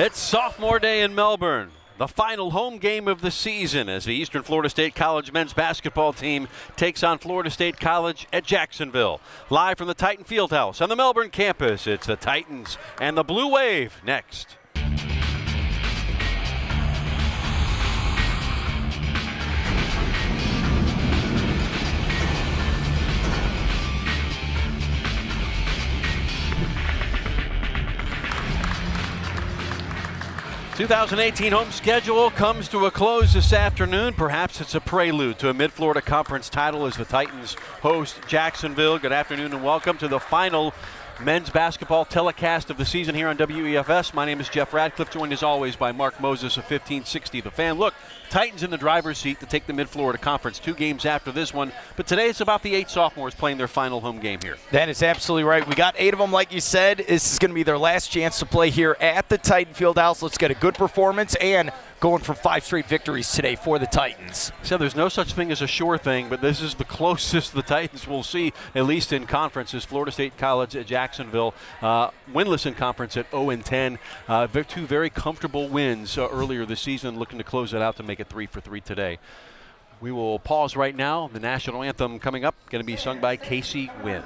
It's sophomore day in Melbourne, the final home game of the season as the Eastern Florida State College men's basketball team takes on Florida State College at Jacksonville. Live from the Titan Fieldhouse on the Melbourne campus, it's the Titans and the Blue Wave next. 2018 home schedule comes to a close this afternoon. Perhaps it's a prelude to a Mid-Florida Conference title as the Titans host Jacksonville. Good afternoon and welcome to the final men's basketball telecast of the season here on WEFS. My name is Jeff Radcliffe, joined as always by Mark Moses of 1560 The Fan. Look, Titans in the driver's seat to take the Mid-Florida Conference 2 games after this one, but today it's about the 8 sophomores playing their final home game here. That is absolutely right. We got 8 of them, like you said. This is going to be their last chance to play here at the Titan Fieldhouse. Let's get a good performance and going for 5 straight victories today for the Titans. So there's no such thing as a sure thing, but this is the closest the Titans will see, at least in conferences. Florida State College at Jacksonville, winless in conference at 0-10. 2 very comfortable wins earlier this season, looking to close it out to make it 3 for 3 today. We will pause right now. The national anthem coming up, going to be sung by Casey Wynn.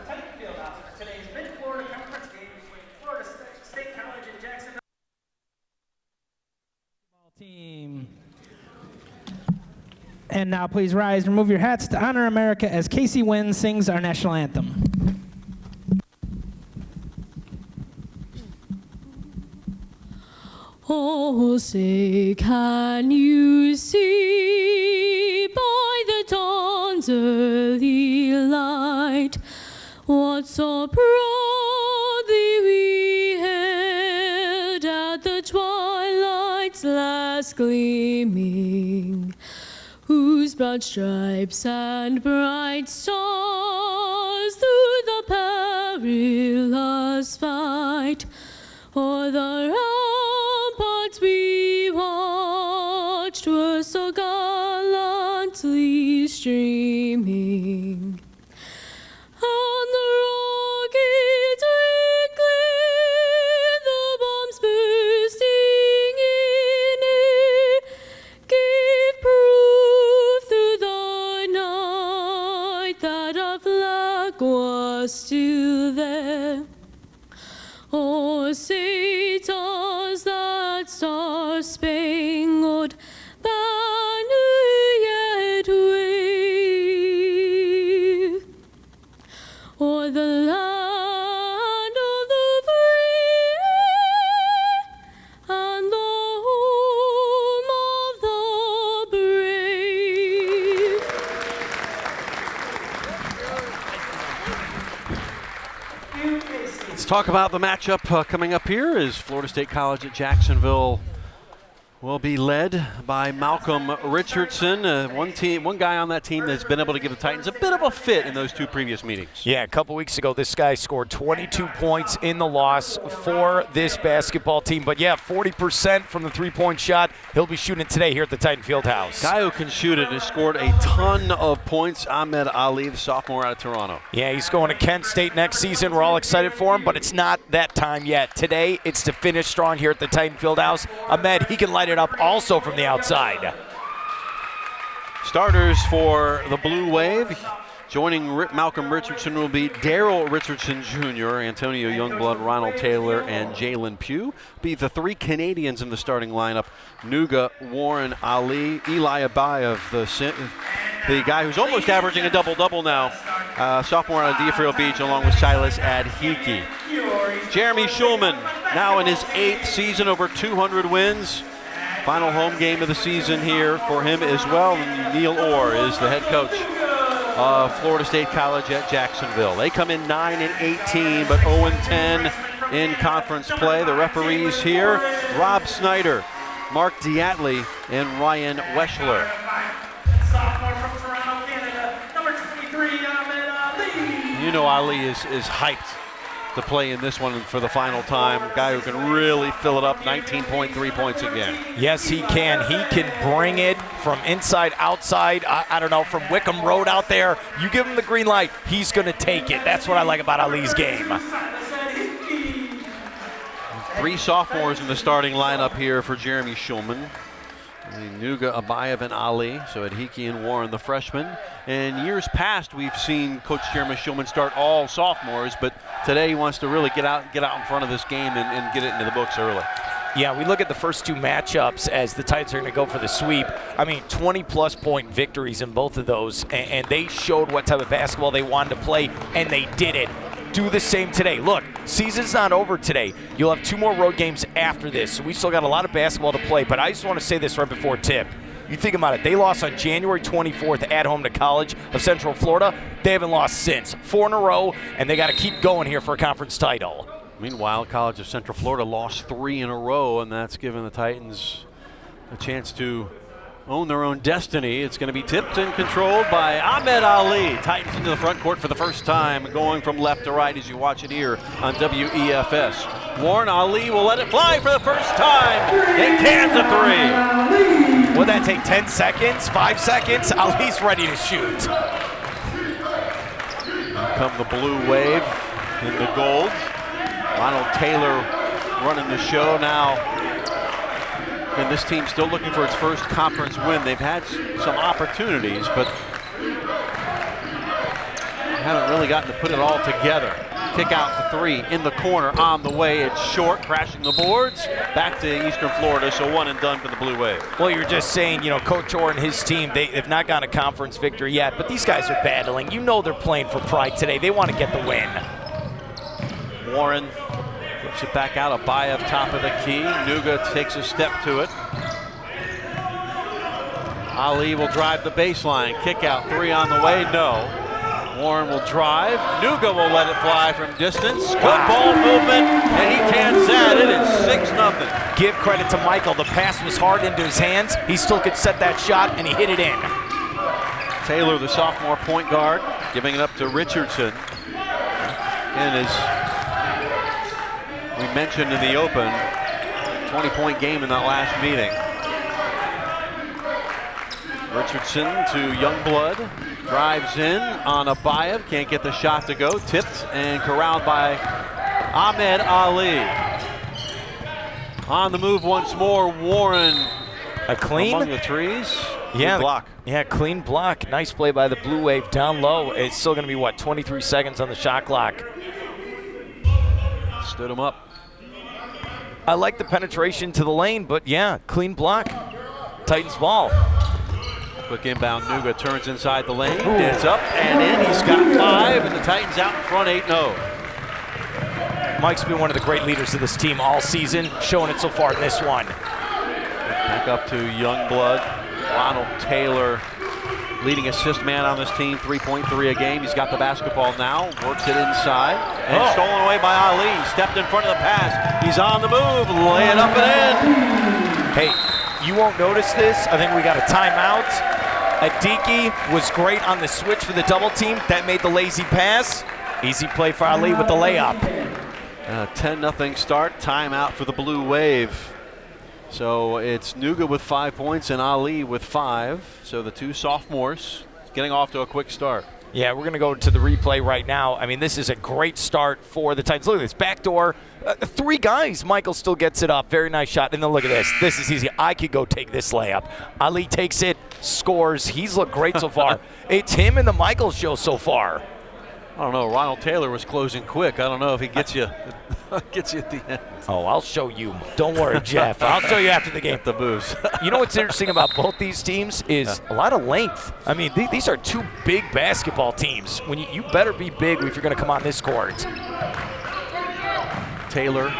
Today's Mid-Florida Conference game between Florida State College and Jacksonville. Team. And now please rise and remove your hats to honor America as Casey Wynn sings our national anthem. Oh, say, can you see by the dawn's early light what so proudly we hailed at the twilight's last gleaming, whose broad stripes and bright stars through the perilous fight o'er the ramparts we watched were so gallantly streaming, and the rockets wrinkling, the bombs bursting in air, gave proof through the night that our flag was still there. Oh, say does that star-spangled banner yet wave o'er the land of the free and the home of the brave? Let's talk about the matchup coming up here as Florida State College at Jacksonville will be led by Malcolm Richardson, one guy on that team that's been able to give the Titans a bit of a fit in those 2 previous meetings. Yeah, a couple weeks ago, this guy scored 22 points in the loss for this basketball team. But yeah, 40% from the 3-point shot. He'll be shooting it today here at the Titan Fieldhouse. Guy who can shoot it has scored a ton of points. Ahmed Ali, the sophomore out of Toronto. Yeah, he's going to Kent State next season. We're all excited for him, but it's not that time yet. Today, it's to finish strong here at the Titan Fieldhouse. Ahmed, he can light it up also from the outside. Starters for the Blue Wave. Joining Malcolm Richardson will be Daryl Richardson Jr., Antonio Youngblood, Ronald Taylor, and Jalen Pugh. Be the 3 Canadians in the starting lineup. Nuga, Warren, Ali, Eli Abayev, the guy who's almost averaging a double-double now. Sophomore out of Deerfield Beach, along with Silas Adhiki. Jeremy Schulman, now in his 8th season, over 200 wins. Final home game of the season here for him as well. And Neil Orr is the head coach of Florida State College at Jacksonville. They come in 9-18, but 0-10 in conference play. The referees here, Rob Snyder, Mark Diatley, and Ryan Weschler. Sophomore from Toronto, Canada, number 23, Ahmed Ali. You know Ali is hyped to play in this one for the final time. Guy who can really fill it up, 19.3 points again. Yes, he can. He can bring it from inside, outside. I don't know, from Wickham Road out there. You give him the green light, he's going to take it. That's what I like about Ali's game. 3 sophomores in the starting lineup here for Jeremy Schulman. Nuga, Abayev, and Ali. So Adhiki and Warren, the freshmen. In years past, we've seen Coach Jeremy Schulman start all sophomores, but today he wants to really get out in front of this game and get it into the books early. Yeah, we look at the first 2 matchups as the Titans are going to go for the sweep. I mean, 20-plus point victories in both of those, and they showed what type of basketball they wanted to play, and they did it. Do the same today. Look, season's not over today. You'll have 2 more road games after this, so we still got a lot of basketball to play, but I just want to say this right before tip. You think about it, they lost on January 24th at home to College of Central Florida. They haven't lost since. 4 in a row, and they got to keep going here for a conference title. Meanwhile, College of Central Florida lost 3 in a row, and that's given the Titans a chance to own their own destiny. It's going to be tipped and controlled by Ahmed Ali. Titans into the front court for the first time, going from left to right as you watch it here on WEFS. Warren, Ali will let it fly for the first time. It cans a 3. Would that take 10 seconds, 5 seconds? Ali's ready to shoot. Here come the blue wave in the gold. Ronald Taylor running the show now. And this team's still looking for its first conference win. They've had some opportunities, but haven't really gotten to put it all together. Kick out the 3 in the corner on the way. It's short, crashing the boards. Back to Eastern Florida, so 1 and done for the Blue Wave. Well, you're just saying, you know, Coach Orr and his team, they've not gotten a conference victory yet, but these guys are battling. You know they're playing for pride today. They want to get the win. Warren flips it back out. Abayev top of the key. Nuga takes a step to it. Ali will drive the baseline. Kick out 3 on the way. No. Warren will drive. Nuga will let it fly from distance. Good ball movement, and he cans that. It is 6-0. Give credit to Michael. The pass was hard into his hands. He still could set that shot, and he hit it in. Taylor, the sophomore point guard, giving it up to Richardson. And as we mentioned in the open, 20-point game in that last meeting. Richardson to Youngblood, drives in on Abayev, can't get the shot to go, tipped and corralled by Ahmed Ali. On the move once more, Warren A clean among the trees. Yeah, Good block. Yeah, clean block. Nice play by the Blue Wave down low. It's still going to be, what, 23 seconds on the shot clock. Stood him up. I like the penetration to the lane, but yeah, clean block. Titans ball. Quick inbound, Nuga turns inside the lane, it's up and in. He's got 5, and the Titans out in front 8-0. Mike's been one of the great leaders of this team all season, showing it so far in this one. Back up to Youngblood. Ronald Taylor, leading assist man on this team, 3.3 a game. He's got the basketball now, works it inside, and stolen away by Ali. Stepped in front of the pass. He's on the move, lay it up and in. Hey, you won't notice this. I think we got a timeout. Adiki was great on the switch for the double team. That made the lazy pass. Easy play for Ali with the layup. 10-0 start, timeout for the Blue Wave. So it's Nuga with 5 points and Ali with 5. So the 2 sophomores getting off to a quick start. Yeah, we're going to go to the replay right now. I mean, this is a great start for the Titans. Look at this, backdoor. 3 guys. Michael still gets it up. Very nice shot. And then look at this. This is easy. I could go take this layup. Ali takes it, scores. He's looked great so far. It's him and the Michael show so far. I don't know. Ronald Taylor was closing quick. I don't know if he gets you gets you at the end. Oh, I'll show you. Don't worry, Jeff. I'll show you after the game. The moves. You know what's interesting about both these teams is a lot of length. I mean, these are 2 big basketball teams. When you better be big if you're going to come on this court. Taylor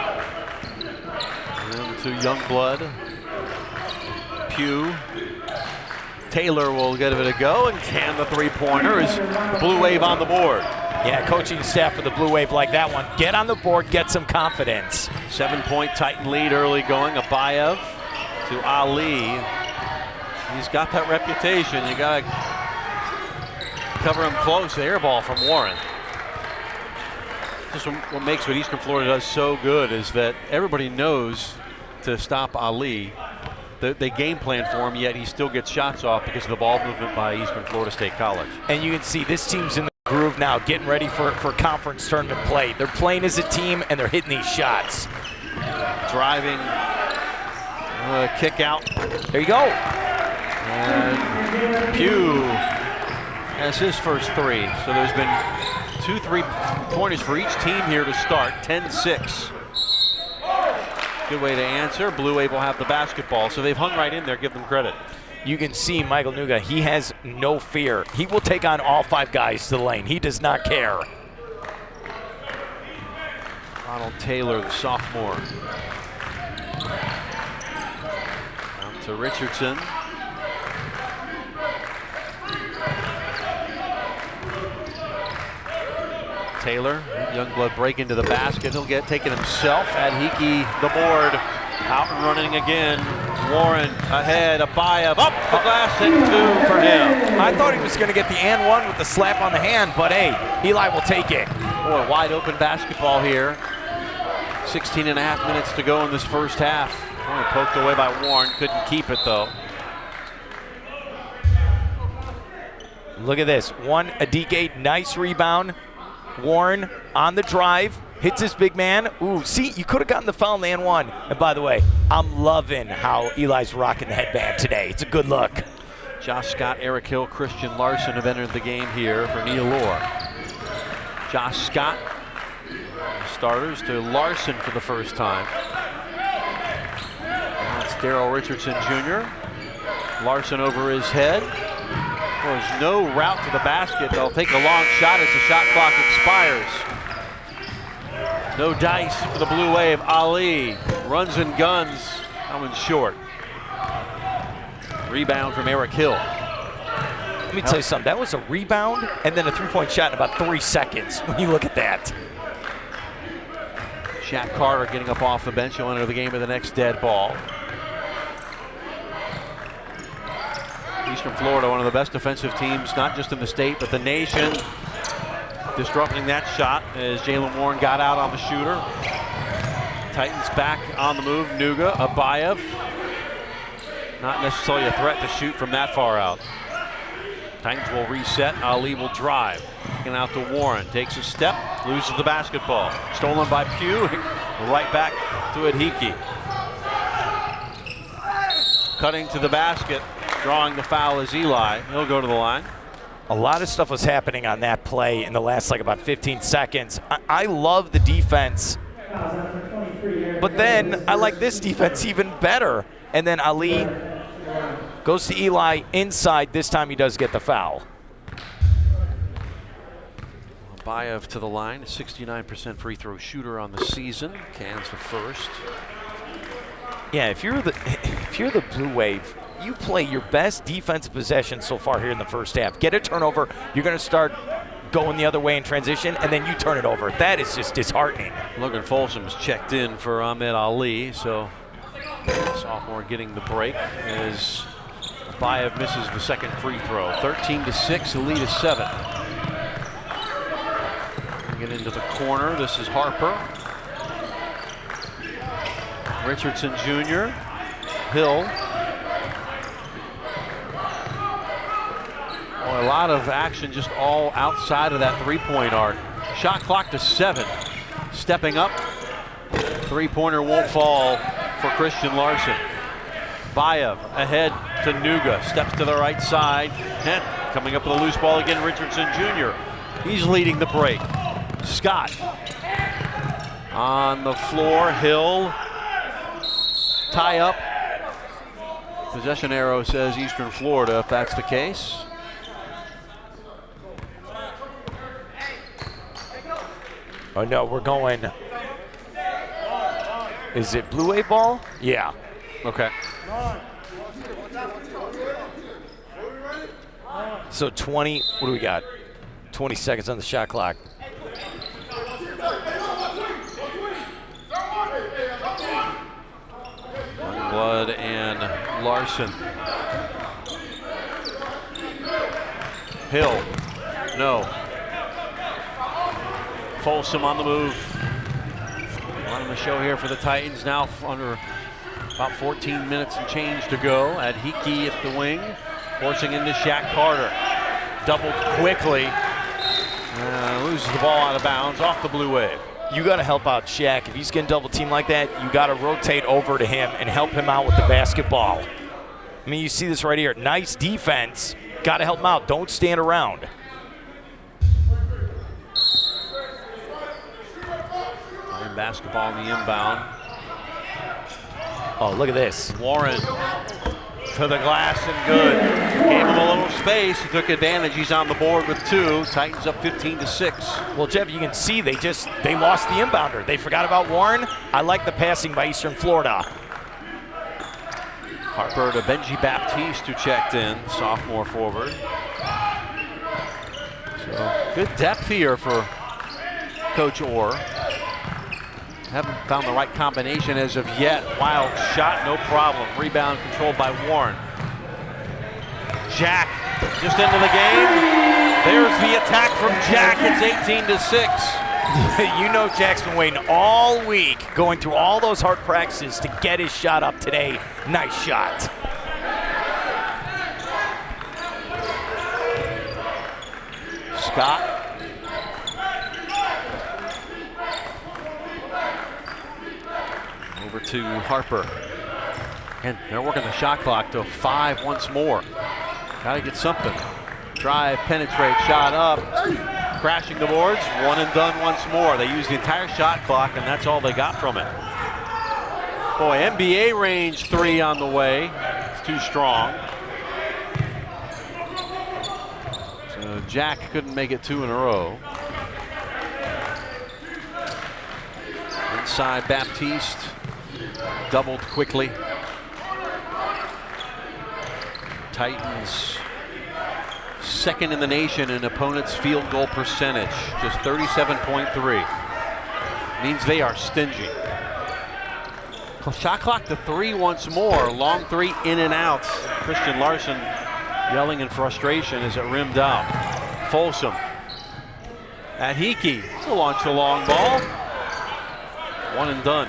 to Youngblood. Pugh. Taylor will get it a go and can the 3-pointer as Blue Wave on the board. Yeah, coaching staff for the Blue Wave like that one. Get on the board, get some confidence. 7-point Titan lead early going. Abayev to Ali. He's got that reputation. You got to cover him close. The air ball from Warren. Just what makes what Eastern Florida does so good is that everybody knows to stop Ali. They game plan for him, yet he still gets shots off because of the ball movement by Eastern Florida State College. And you can see this team's in the groove now, getting ready for conference tournament play. They're playing as a team, and they're hitting these shots. driving kick out. There you go. And Pugh has his first 3. So there's been 2 3-pointers for each team here to start. 10-6. Good way to answer. Blue Wave will have the basketball. So they've hung right in there. Give them credit. You can see Michael Nuga, he has no fear. He will take on all 5 guys to the lane. He does not care. Ronald Taylor, the sophomore. Out to Richardson. Taylor, Youngblood break into the basket. He'll get taken himself. Adhiki, the board. Out and running again. Warren ahead, Abayev up the glass and 2 for him. I thought he was going to get the and one with the slap on the hand, but hey, Eli will take it. Boy, wide open basketball here. 16.5 minutes to go in this first half. Oh, poked away by Warren, couldn't keep it though. Look at this, Adike, nice rebound. Warren on the drive, hits his big man. Ooh, see, you could have gotten the foul in the and one. And by the way, I'm loving how Eli's rocking the headband today. It's a good look. Josh Scott, Eric Hill, Christian Larson have entered the game here for Neil Orr. Josh Scott, starters, to Larson for the first time. That's Daryl Richardson Jr. Larson over his head. There's no route to the basket. They'll take a long shot as the shot clock expires. No dice for the Blue Wave. Ali runs and guns. That one's short. Rebound from Eric Hill. Let me tell you something. That was a rebound and then a 3-point shot in about 3 seconds when you look at that. Shaq Carter getting up off the bench. He'll enter the game with the next dead ball. Eastern Florida, one of the best defensive teams, not just in the state, but the nation. Disrupting that shot as Jalen Warren got out on the shooter. Titans back on the move. Nuga, Abayev. Not necessarily a threat to shoot from that far out. Titans will reset. Ali will drive. Taken out to Warren. Takes a step. Loses the basketball. Stolen by Pugh. Right back to Adhiki. Cutting to the basket. Drawing the foul is Eli. He'll go to the line. A lot of stuff was happening on that play in the last about 15 seconds. I love the defense, but then I like this defense even better. And then Ali goes to Eli inside. This time he does get the foul. Abayev to the line, a 69% free throw shooter on the season. Cans the first. Yeah, if you're the Blue Wave, you play your best defensive possession so far here in the first half. Get a turnover, you're going to start going the other way in transition, and then you turn it over. That is just disheartening. Logan Folsom's checked in for Ahmed Ali, so sophomore getting the break as Abayev misses the second free throw. 13-6, the lead is 7. Get into the corner, this is Harper. Richardson Jr., Hill. A lot of action just all outside of that 3-point arc. Shot clock to 7. Stepping up. 3-pointer won't fall for Christian Larson. Bayev ahead to Nuga. Steps to the right side. And coming up with a loose ball again, Richardson Jr. He's leading the break. Scott on the floor. Hill. Tie up. Possession arrow says Eastern Florida if that's the case. Oh no, we're going. Is it Blue Wave ball? Yeah. Okay. So 20, what do we got? 20 seconds on the shot clock. Youngblood and Larson. Hill. No. Folsom on the move. On the show here for the Titans now under about 14 minutes and change to go. Adhiki at the wing, forcing into Shaq Carter. Doubled quickly. Loses the ball out of bounds off the Blue Wave. you got to help out Shaq. If he's getting double teamed like that, you got to rotate over to him and help him out with the basketball. I mean, you see this right here. Nice defense. Got to help him out. Don't stand around. Playing basketball in the inbound. Oh, look at this. Warren to the glass and good. Gave him a little space. He took advantage. He's on the board with 2. Titans up 15-6. Well, Jeff, you can see they lost the inbounder. They forgot about Warren. I like the passing by Eastern Florida. Harper to Benji Baptiste, who checked in, sophomore forward. So good depth here for Coach Orr. Haven't found the right combination as of yet. Wild shot, no problem. Rebound controlled by Warren. Jack just into the game. There's the attack from Jack. It's 18-6. You know Jack's been waiting all week, going through all those hard practices to get his shot up today. Nice shot. Scott. Over to Harper. And they're working the shot clock to 5 once more. Got to get something. Drive, penetrate, shot up. Crashing the boards, 1 and done once more. They used the entire shot clock, and that's all they got from it. Boy, NBA range 3 on the way. It's too strong. So Jack couldn't make it 2 in a row. Inside Baptiste. Doubled quickly. Titans second in the nation in opponents' field goal percentage, just 37.3. Means they are stingy. Shot clock to 3 once more. Long 3 in and out. Christian Larson yelling in frustration as it rimmed out. Folsom at Hickey to launch a long ball. 1 and done.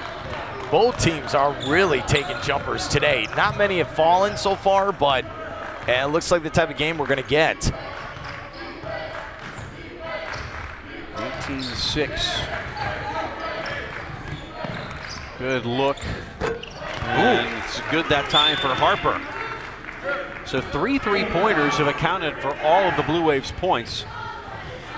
Both teams are really taking jumpers today. Not many have fallen so far, but it looks like the type of game we're going to get. 18-6. Good look. And it's good that time for Harper. So 3 3-pointers have accounted for all of the Blue Waves' points.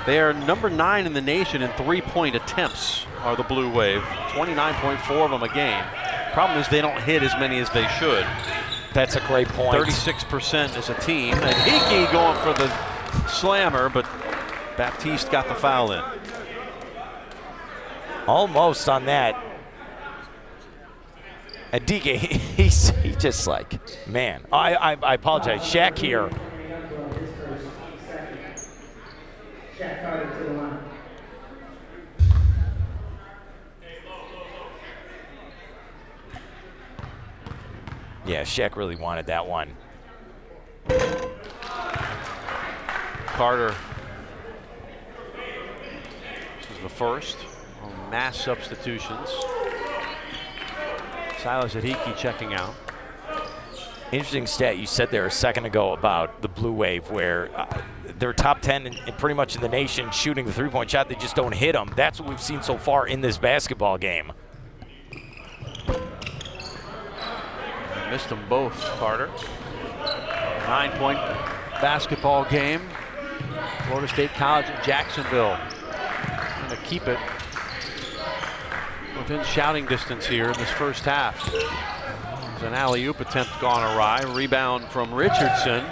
They are number 9 in the nation in 3-point attempts, are the Blue Wave. 29.4 of them a game. Problem is they don't hit as many as they should. That's a great point. 36% as a team. And Hickey going for the slammer, but Baptiste got the foul in. Almost on that. And DK, he's just like, man. I apologize. Shaq here. Yeah, Shaq really wanted that one. Carter. This is the first on mass substitutions. Silas Adiki checking out. Interesting stat you said there a second ago about the Blue Wave, where they're top 10 in pretty much in the nation shooting the 3-point shot. They just don't hit them. That's what we've seen so far in this basketball game. Missed them both, Carter. 9-point basketball game. Florida State College at Jacksonville. Going to keep it within shouting distance here in this first half. There's an alley-oop attempt gone awry. Rebound from Richardson.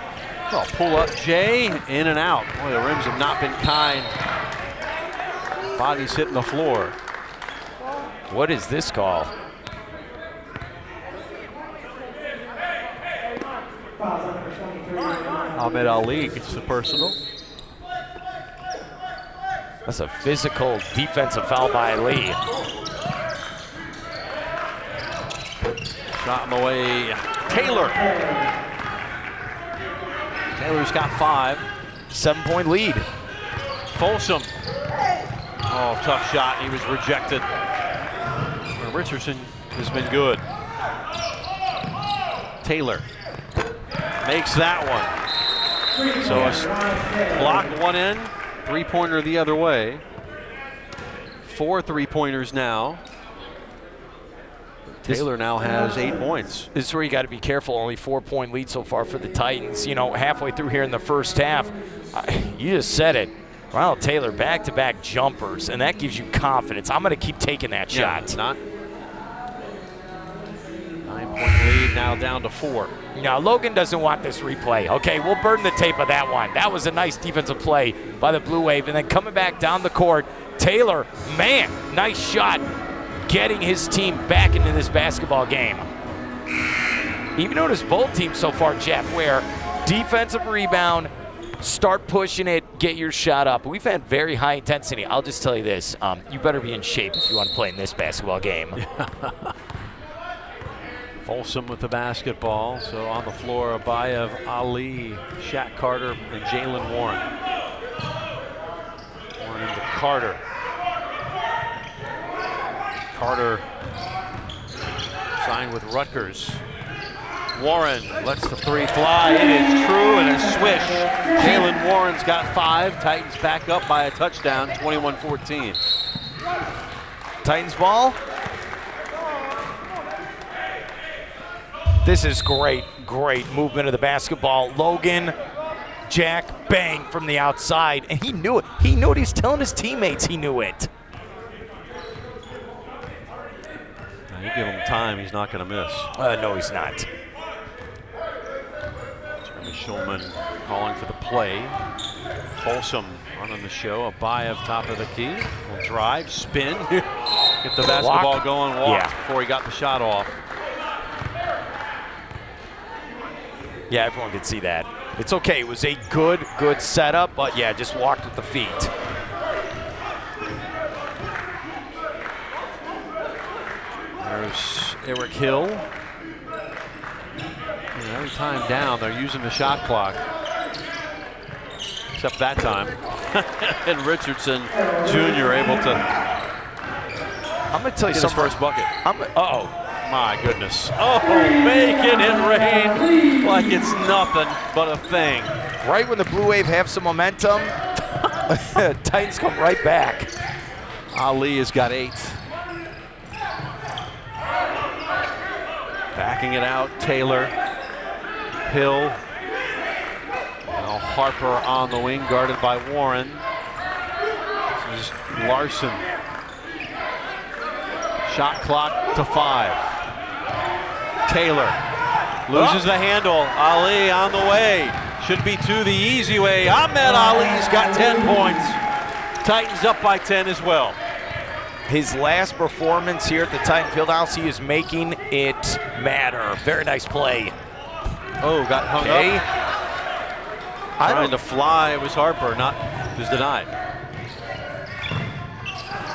Oh, pull up Jay, in and out. Boy, the rims have not been kind. Body's hitting the floor. What is this call? Ahmed Ali gets the personal. That's a physical defensive foul by Lee. Shot him away. Taylor. Taylor's got 5. 7-point lead. Folsom. Oh, tough shot. He was rejected. Richardson has been good. Taylor makes that one. So a block one end, 3-pointer the other way. 4 3-pointers now. Taylor now has 8 points. This is where you got to be careful. Only 4-point lead so far for the Titans. You know, halfway through here in the first half, you just said it. Ronald Taylor back-to-back jumpers, and that gives you confidence. I'm going to keep taking that shot. Not 9-point lead now down to 4. Now, Logan doesn't want this replay. Okay, we'll burn the tape of that one. That was a nice defensive play by the Blue Wave. And then coming back down the court, Taylor, man, nice shot, getting his team back into this basketball game. Even notice both teams so far, Jeff, where defensive rebound, start pushing it, get your shot up. We've had very high intensity. I'll just tell you this, you better be in shape if you want to play in this basketball game. Folsom with the basketball. So on the floor, Abayev, Ali, Shaq Carter, and Jalen Warren. Warren into Carter. Carter signed with Rutgers. Warren lets the 3 fly. It is true, and a swish. Jalen Warren's got 5. Titans back up by a touchdown, 21-14. Titans ball. This is great movement of the basketball. Logan, Jack, bang from the outside, and he knew it. He knew what he was telling his teammates. He knew it. Now you give him time, he's not going to miss. No, he's not. Jeremy Schulman calling for the play. Folsom running the show. Abayev top of the key. Will drive, spin, get the basketball going, walk before he got the shot off. Yeah, everyone could see that. It's okay. It was a good setup, but yeah, just walked with the feet. There's Eric Hill. And every time down, they're using the shot clock. Except that time. And Richardson Jr. able to I'm going to tell you get his first bucket. Uh-oh. My goodness. Oh, making it rain like it's nothing but a thing. Right when the Blue Wave have some momentum, Titans come right back. Ali has got 8. Backing it out, Taylor. Hill. Now Harper on the wing, guarded by Warren. This is Larson. Shot clock to 5. Taylor loses the handle. Ali on the way. Should be 2 the easy way. Ahmed Ali's got 10 points. Titans up by 10 as well. His last performance here at the Titan Fieldhouse, he is making it matter. Very nice play. Oh, got hung up. Trying to fly. It was Harper. It was denied.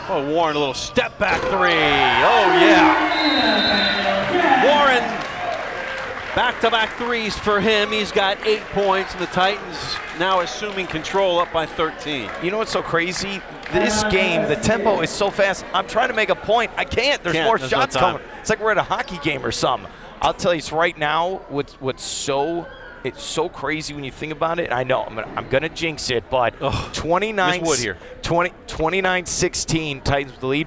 Oh, Warren, a little step back 3. Oh, yeah. Warren, back-to-back 3s for him. He's got 8 points, and the Titans now assuming control up by 13. You know what's so crazy? This game, the tempo is so fast. I'm trying to make a point. I can't. There's more shots coming. It's like we're at a hockey game or something. I'll tell you, right now, it's so crazy when you think about it. I know I'm gonna jinx it, but 29-16, Titans with the lead.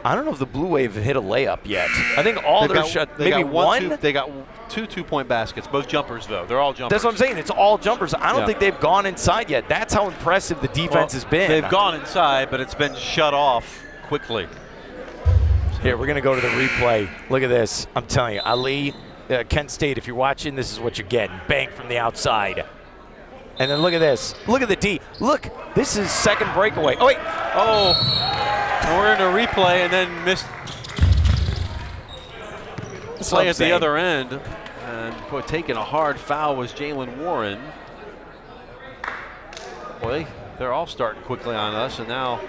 I don't know if the Blue Wave have hit a layup yet. I think all their shots, maybe one. They got 2 2-point baskets, both jumpers though. They're all jumpers. That's what I'm saying. It's all jumpers. I don't think they've gone inside yet. That's how impressive the defense has been. They've gone inside, but it's been shut off quickly. Here, we're gonna go to the replay. Look at this. I'm telling you, Ali, Kent State, if you're watching, this is what you're getting. Bang from the outside. And then look at this. Look at the D. Look, this is second breakaway. Oh, wait. Oh, we're in a replay and then missed play at the other end. And boy, taking a hard foul was Jalen Warren. Boy, they're all starting quickly on us, and now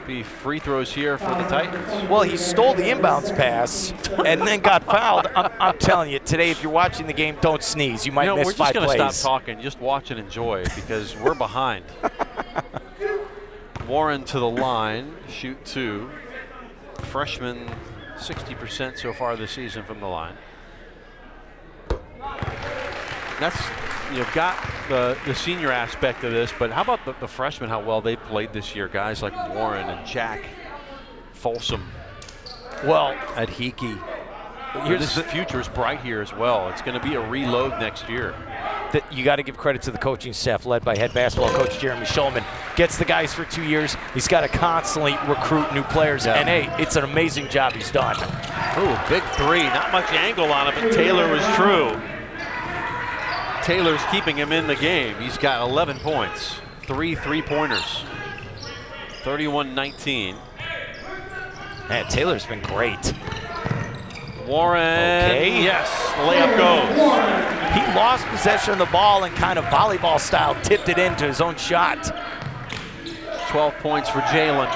be free throws here for the Titans. Well, he stole the inbounds pass and then got fouled. I'm telling you, today, if you're watching the game, don't sneeze. You might miss 5 plays. We're just going to stop talking. Just watch and enjoy because we're behind. Warren to the line, shoot 2. Freshman, 60% so far this season from the line. That's, you've got the senior aspect of this, but how about the freshmen, how well they played this year? Guys like Warren and Jack Folsom Well, at Hickey. here's The future is bright here as well. It's going to be a reload next year. you got to give credit to the coaching staff led by head basketball coach Jeremy Schulman. Gets the guys for 2 years. He's got to constantly recruit new players. Yeah. And, hey, it's an amazing job he's done. Ooh, big three. Not much angle on it, but Taylor was true. Taylor's keeping him in the game. He's got 11 points. 3 3-pointers. 31-19. Man, Taylor's been great. Warren. Okay. Yes, the layup goes. He lost possession of the ball and kind of volleyball style tipped it into his own shot. 12 points for Jalen.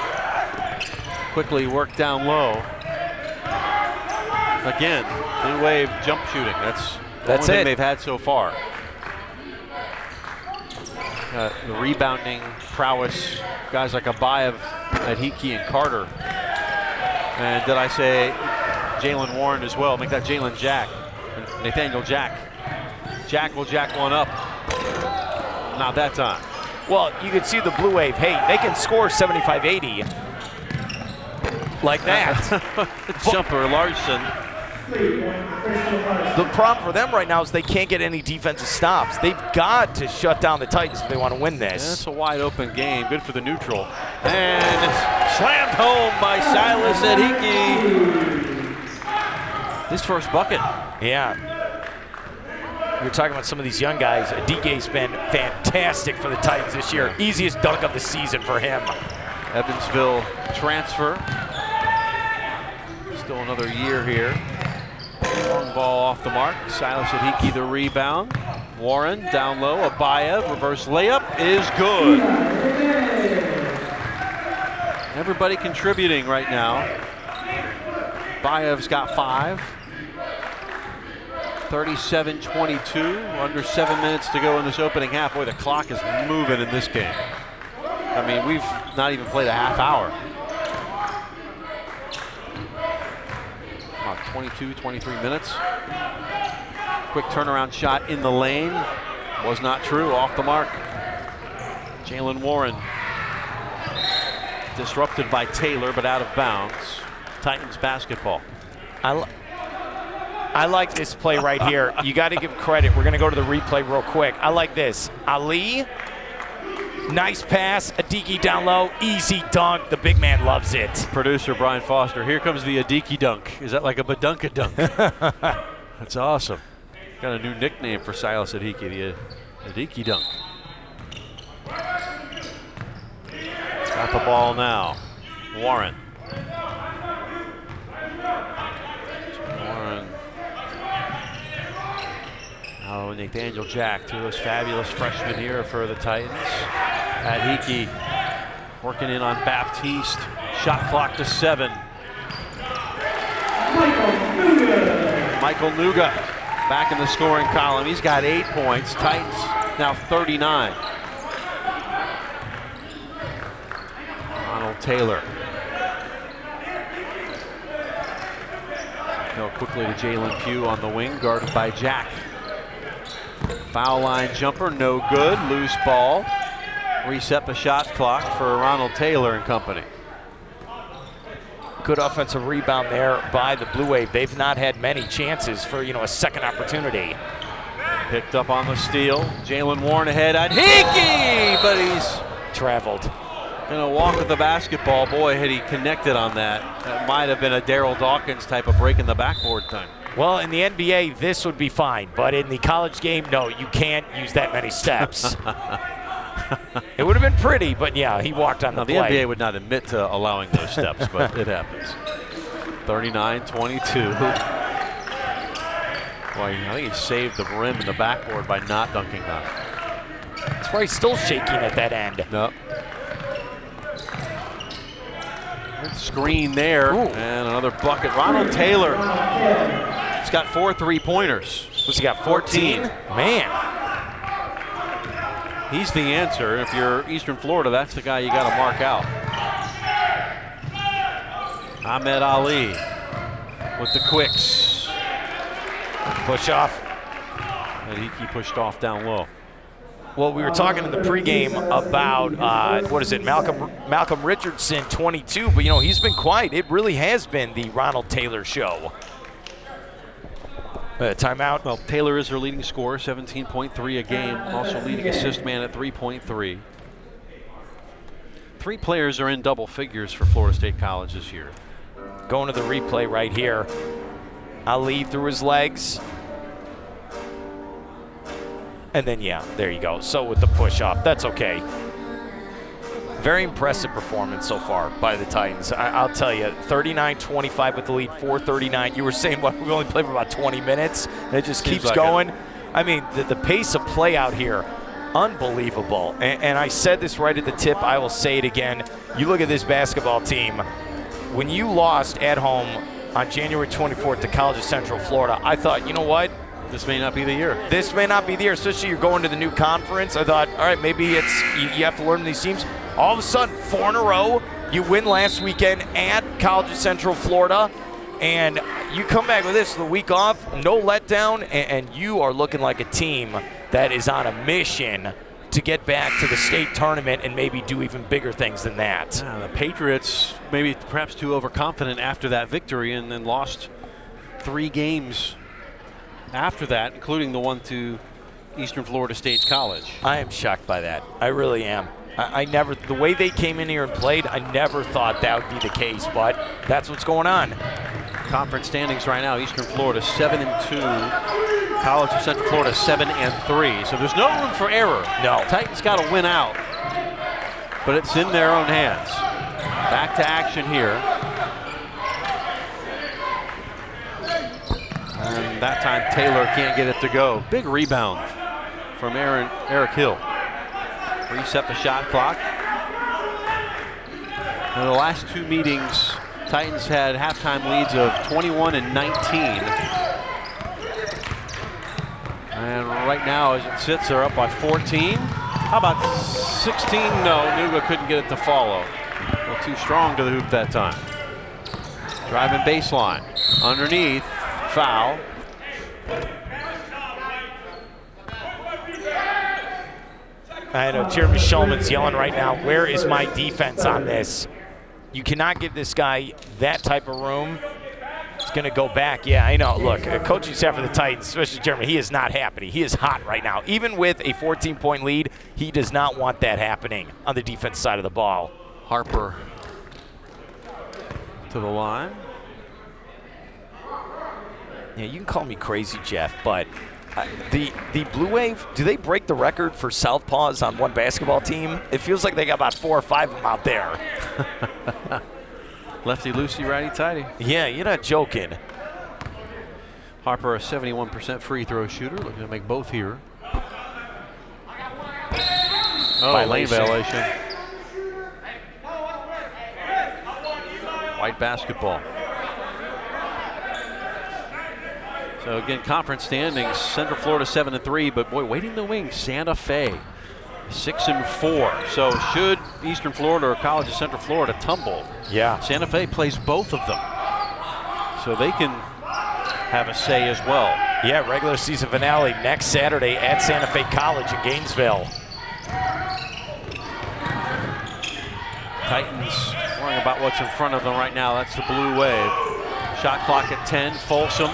Quickly worked down low. Again, Blue Wave jump shooting. That's the only thing they've had so far. The rebounding prowess, guys like Abayev at Hickey and Carter. And did I say Jalen Warren as well? Make that Jalen Jack. Nathaniel Jack. Jack will jack one up. Not that time. Well, you can see the Blue Wave. Hey, they can score 75-80 like that. Jumper Larson. The problem for them right now is they can't get any defensive stops. They've got to shut down the Titans if they want to win this. Yeah, it's a wide open game. Good for the neutral. And it's slammed home by Silas at Hickey. His first bucket. Yeah. You're talking about some of these young guys. DK's been fantastic for the Titans this year. Easiest dunk of the season for him. Evansville transfer. Still another year here. Long ball off the mark. Silas at Hickey the rebound. Warren down low. Abayev reverse layup is good. Everybody contributing right now. Abayev's got 5. 37-22. Under 7 minutes to go in this opening half. Boy, the clock is moving in this game. I mean, we've not even played a half hour. About 22, 23 minutes. Quick turnaround shot in the lane. Was not true, off the mark. Jalen Warren. Disrupted by Taylor, but out of bounds. Titans basketball. I like this play right here. You got to give credit. We're going to go to the replay real quick. I like this. Ali, nice pass. Adiki down low, easy dunk. The big man loves it. Producer Brian Foster. Here comes the Adiki dunk. Is that like a badunka-dunk? That's awesome. Got a new nickname for Silas Adiki, the Adiki dunk. Got the ball now. Warren. Oh, Nathaniel Jack, 2 of those fabulous freshmen here for the Titans. At Hickey, working in on Baptiste. Shot clock to 7. Michael Nuga back in the scoring column. He's got 8 points. Titans now 39. Ronald Taylor. Go quickly to Jalen Pugh on the wing, guarded by Jack. Foul line jumper, no good. Loose ball. Reset the shot clock for Ronald Taylor and company. Good offensive rebound there by the Blue Wave. They've not had many chances for, a second opportunity. Picked up on the steal. Jalen Warren ahead at Hickey, but he's traveled. Gonna walk with the basketball. Boy, had he connected on that. That might have been a Daryl Dawkins type of breaking the backboard thing. Well, in the NBA, this would be fine, but in the college game, no, you can't use that many steps. It would have been pretty, but yeah, he walked on the play. The NBA would not admit to allowing those steps, but it happens. 39-22. Boy, I think he saved the rim and the backboard by not dunking on it. That's why he's still shaking at that end. No. Good screen there. Ooh. And another bucket. Ronald Taylor. He's got 4 3-pointers. What's he got, 14? Man. He's the answer. If you're Eastern Florida, that's the guy you got to mark out. Ahmed Ali with the quicks. Push off. And he pushed off down low. Well, we were talking in the pregame about, Malcolm Richardson, 22, but, he's been quiet. It really has been the Ronald Taylor show. Timeout. Well, Taylor is their leading scorer, 17.3 a game, also leading assist man at 3.3. 3 players are in double figures for Florida State College this year. Going to the replay right here. Ali through his legs. And then, yeah, there you go. So with the push-off, that's okay. Very impressive performance so far by the Titans. I'll tell you, 39-25 with the lead, 4:39. You were saying, we only played for about 20 minutes, and it just keeps going. I mean, the pace of play out here, unbelievable. And I said this right at the tip. I will say it again. You look at this basketball team. When you lost at home on January 24th to College of Central Florida, I thought, you know what? This may not be the year. This may not be the year, especially you're going to the new conference. I thought, all right, maybe it's you have to learn these teams. All of a sudden, 4 in a row. You win last weekend at College of Central Florida, and you come back with this the week off, no letdown, and you are looking like a team that is on a mission to get back to the state tournament and maybe do even bigger things than that. The Patriots maybe perhaps too overconfident after that victory and then lost 3 games after that, including the one to Eastern Florida State College. I am shocked by that. I really am. I never, the way they came in here and played, I never thought that would be the case, but that's what's going on. Conference standings right now, Eastern Florida 7-2, College of Central Florida 7-3. So there's no room for error. No. Titans got to win out, but it's in their own hands. Back to action here. And that time Taylor can't get it to go. Big rebound from Eric Hill. Reset the shot clock. In the last 2 meetings, Titans had halftime leads of 21 and 19. And right now, as it sits, they're up by 14. How about 16? No, Nuga couldn't get it to follow. A little too strong to the hoop that time. Driving baseline. Underneath. Foul. I know Jeremy Shulman's yelling right now, where is my defense on this? You cannot give this guy that type of room. It's going to go back. Yeah, I know. Look, coaching staff for the Titans, especially Jeremy, he is not happy. He is hot right now. Even with a 14-point lead, he does not want that happening on the defense side of the ball. Harper to the line. Yeah, you can call me crazy, Jeff, but the Blue Wave, do they break the record for southpaws on one basketball team? It feels like they got about 4 or 5 of them out there. Lefty loosey, righty tighty. Yeah, you're not joking. Harper, a 71% free throw shooter, looking to make both here. Oh, lane violation. White basketball. So again, conference standings, Central Florida 7-3, but boy, waiting in the wings, Santa Fe 6-4. So should Eastern Florida or College of Central Florida tumble, yeah, Santa Fe plays both of them, so they can have a say as well. Yeah, regular season finale next Saturday at Santa Fe College in Gainesville. Titans worrying about what's in front of them right now. That's the Blue Wave. Shot clock at 10. Folsom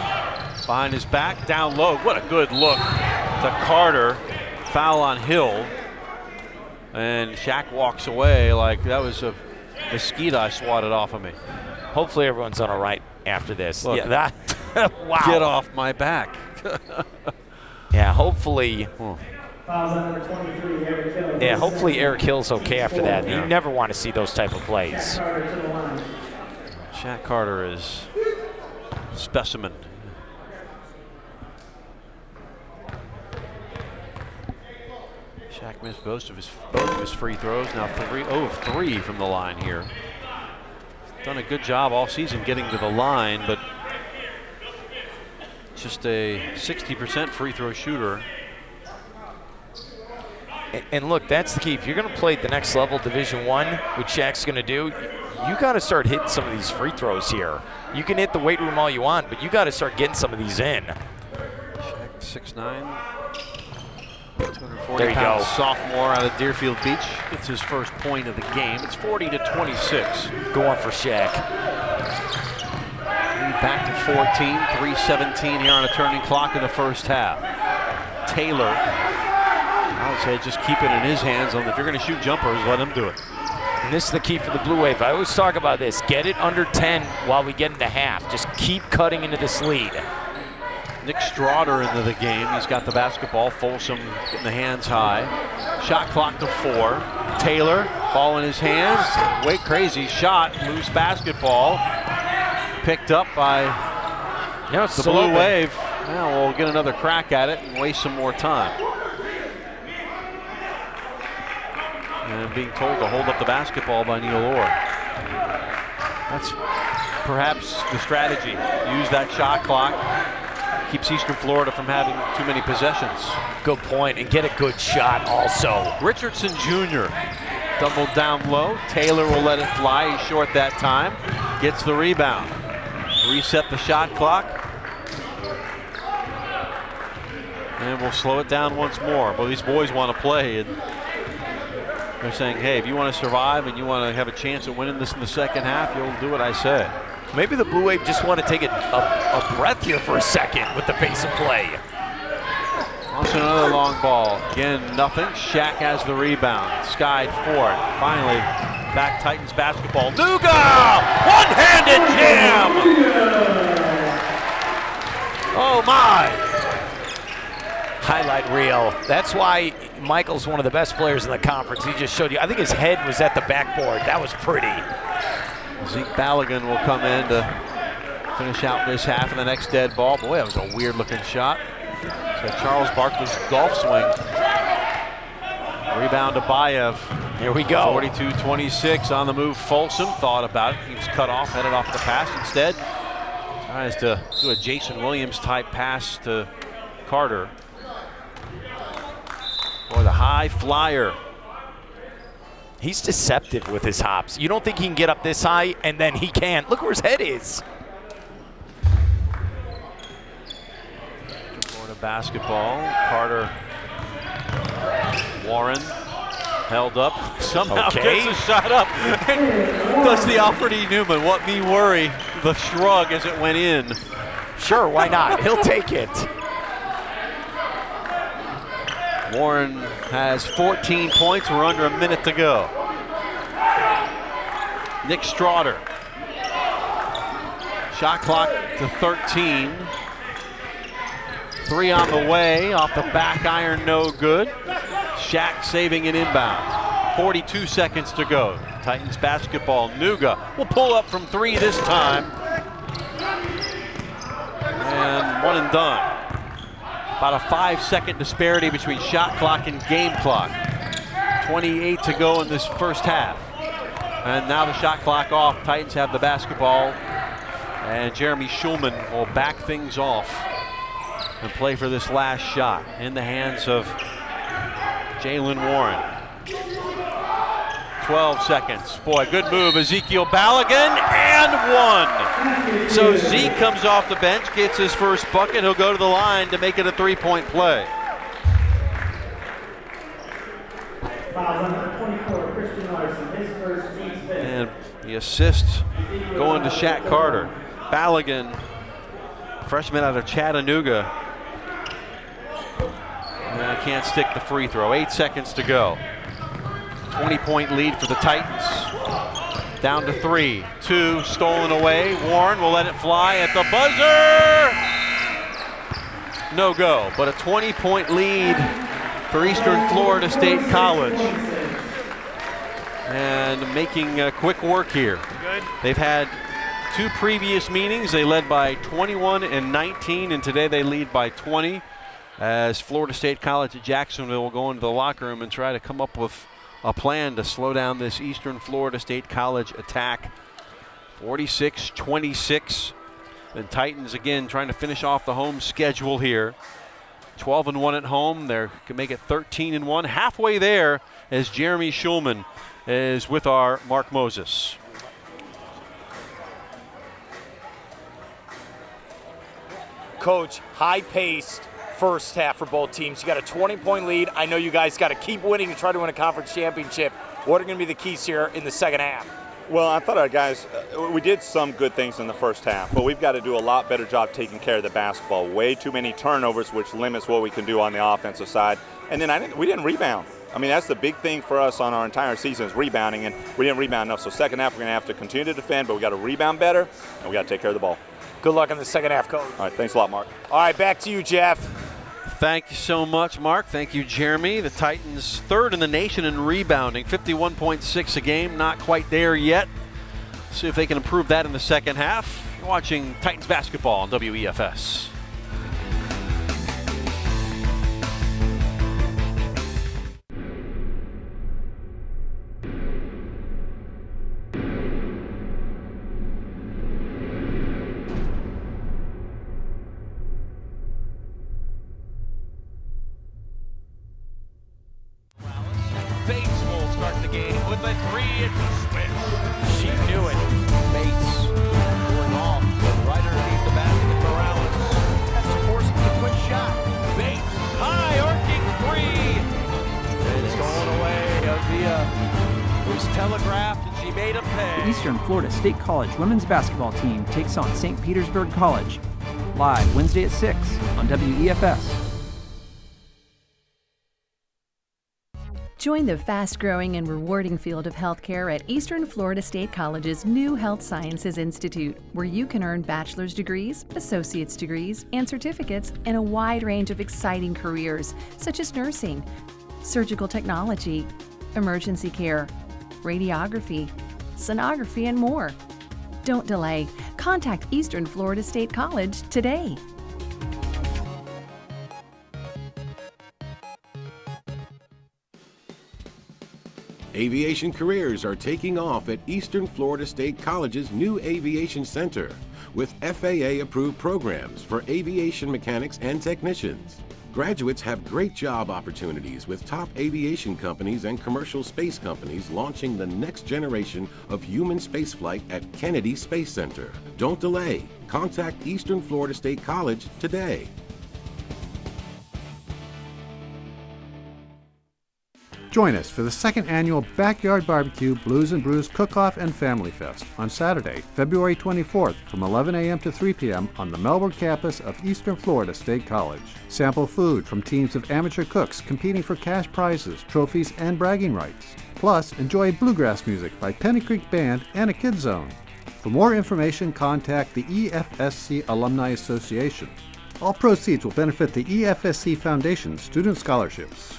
behind his back, down low. What a good look to Carter. Foul on Hill. And Shaq walks away like that was a mosquito I swatted off of me. Hopefully everyone's done all right after this. Look, yeah, that, wow. Get off my back. Yeah, hopefully. Fouls on number 23, Eric Hill. Yeah, hopefully Eric Hill's okay after that. You never want to see those type of plays. Shaq Carter is a specimen. Shaq missed both of his free throws. Now 3 of 3 from the line here. Done a good job all season getting to the line, but just a 60% free throw shooter. And look, that's the key. If you're going to play at the next level, Division I, which Shaq's going to do, you got to start hitting some of these free throws here. You can hit the weight room all you want, but you got to start getting some of these in. Shaq 6'9". There you go. Sophomore out of Deerfield Beach gets his first point of the game. It's 40-26. Going for Shaq. Back to 14, 3:17 here on a turning clock in the first half. Taylor, I would say just keep it in his hands. If you're going to shoot jumpers, let him do it. And this is the key for the Blue Wave. I always talk about this. Get it under 10 while we get into half. Just keep cutting into this lead. Nick Straughter into the game. He's got the basketball. Folsom getting the hands high. Shot clock to 4. Taylor, ball in his hands. Way crazy shot. Loose basketball. Picked up by the Blue Wave. Now we'll get another crack at it and waste some more time. And being told to hold up the basketball by Neil Orr. That's perhaps the strategy. Use that shot clock. Keeps Eastern Florida from having too many possessions. Good point, and get a good shot also. Richardson Jr. doubled down low. Taylor will let it fly. He's short that time. Gets the rebound. Reset the shot clock. And we'll slow it down once more. But these boys want to play, and they're saying, hey, if you want to survive and you want to have a chance at winning this in the second half, you'll do what I say. Maybe the Blue Wave just want to take a breath here for a second with the pace of play. Also another long ball. Again, nothing. Shaq has the rebound. Skied for it. Finally, back Titans basketball. Nuga! One-handed jam! Oh my! Highlight reel. That's why Michael's one of the best players in the conference. He just showed you. I think his head was at the backboard. That was pretty. Zeke Balogun will come in to finish out this half, and the next dead ball. Boy, that was a weird-looking shot. So Charles Barkley's golf swing. Rebound to Bayev. Here we go. 42-26 on the move. Folsom thought about it. He was cut off, headed off the pass. Instead, tries to do a Jason Williams-type pass to Carter. Boy, the high flyer. He's deceptive with his hops. You don't think he can get up this high, and then he can. Look where his head is. Florida basketball. Carter. Warren held up. Somehow gets a shot up. Does the Alfred E. Newman. What me worry? The shrug as it went in. Sure, why not? He'll take it. Warren has 14 points. We're under a minute to go. Nick Straughter. Shot clock to 13. 3 on the way. Off the back iron, no good. Shaq saving an inbound. 42 seconds to go. Titans basketball. Nuga will pull up from 3 this time. And one and done. About a 5-second disparity between shot clock and game clock. 28 to go in this first half. And now the shot clock off. Titans have the basketball. And Jeremy Schulman will back things off and play for this last shot in the hands of Jalen Warren. 12 seconds. Boy, good move. Ezekiel Balogun, and one. So Zeke comes off the bench, gets his first bucket. He'll go to the line to make it a 3-point play. And the assist going to Shaq Carter. Balogun, freshman out of Chattanooga. And can't stick the free throw. 8 seconds to go. 20-point lead for the Titans. Down to 3. 2 stolen away. Warren will let it fly at the buzzer. No go, but a 20-point lead for Eastern Florida State College. And making quick work here. They've had 2 previous meetings. They led by 21 and 19, and today they lead by 20 as Florida State College at Jacksonville will go into the locker room and try to come up with a plan to slow down this Eastern Florida State College attack. 46-26. The Titans again trying to finish off the home schedule here. 12-1 at home. They can make it 13-1. Halfway there as Jeremy Schulman is with our Mark Moses. Coach, high-paced, first half for both teams. You got a 20-point lead. I know you guys got to keep winning to try to win a conference championship. What are going to be the keys here in the second half? Well, I thought our guys, we did some good things in the first half, but we've got to do a lot better job taking care of the basketball. Way too many turnovers, which limits what we can do on the offensive side. And then we didn't rebound. I mean, that's the big thing for us on our entire season is rebounding, and we didn't rebound enough. So second half, we're going to have to continue to defend, but we got to rebound better, and we got to take care of the ball. Good luck in the second half, Coach. All right, thanks a lot, Mark. All right, back to you, Jeff. Thank you so much, Mark. Thank you, Jeremy. The Titans third in the nation in rebounding, 51.6 a game. Not quite there yet. See if they can improve that in the second half. You're watching Titans basketball on WEFS. Bates will start the game with a three. It's a switch. She knew it. Bates going off, right underneath the basket. Morales has to force the quick shot. Bates, high arcing three. And it's going away. Avia was telegraphed, and she made a pay. The Eastern Florida State College women's basketball team takes on St. Petersburg College. Live Wednesday at 6 on WEFS. Join the fast-growing and rewarding field of healthcare at Eastern Florida State College's new Health Sciences Institute, where you can earn bachelor's degrees, associate's degrees, and certificates in a wide range of exciting careers, such as nursing, surgical technology, emergency care, radiography, sonography, and more. Don't delay. Contact Eastern Florida State College today. Aviation careers are taking off at Eastern Florida State College's new Aviation Center with FAA-approved programs for aviation mechanics and technicians. Graduates have great job opportunities with top aviation companies and commercial space companies launching the next generation of human spaceflight at Kennedy Space Center. Don't delay. Contact Eastern Florida State College today. Join us for the second annual Backyard Barbecue Blues and Brews Cook-Off and Family Fest on Saturday, February 24th from 11 a.m. to 3 p.m. on the Melbourne campus of Eastern Florida State College. Sample food from teams of amateur cooks competing for cash prizes, trophies, and bragging rights. Plus, enjoy bluegrass music by Penny Creek Band and a Kid Zone. For more information, contact the EFSC Alumni Association. All proceeds will benefit the EFSC Foundation Student Scholarships.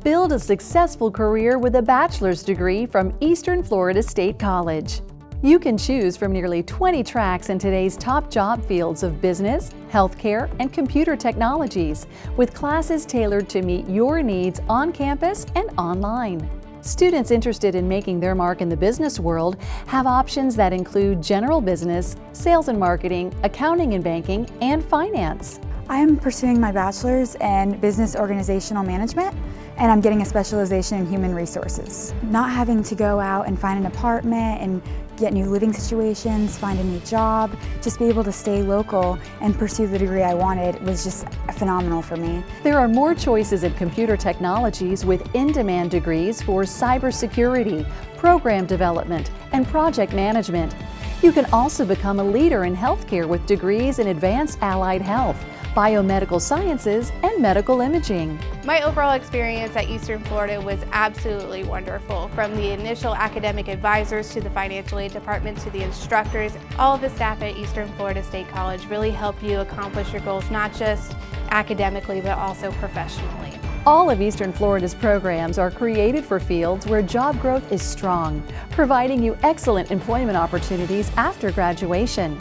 Build a successful career with a bachelor's degree from Eastern Florida State College. You can choose from nearly 20 tracks in today's top job fields of business, healthcare, and computer technologies, with classes tailored to meet your needs on campus and online. Students interested in making their mark in the business world have options that include general business, sales and marketing, accounting and banking, and finance. I am pursuing my bachelor's in business organizational management, and I'm getting a specialization in human resources. Not having to go out and find an apartment and get new living situations, find a new job, just be able to stay local and pursue the degree I wanted was just phenomenal for me. There are more choices in computer technologies with in-demand degrees for cybersecurity, program development, and project management. You can also become a leader in healthcare with degrees in advanced allied health, biomedical sciences, and medical imaging. My overall experience at Eastern Florida was absolutely wonderful. From the initial academic advisors to the financial aid department to the instructors, all of the staff at Eastern Florida State College really help you accomplish your goals, not just academically, but also professionally. All of Eastern Florida's programs are created for fields where job growth is strong, providing you excellent employment opportunities after graduation.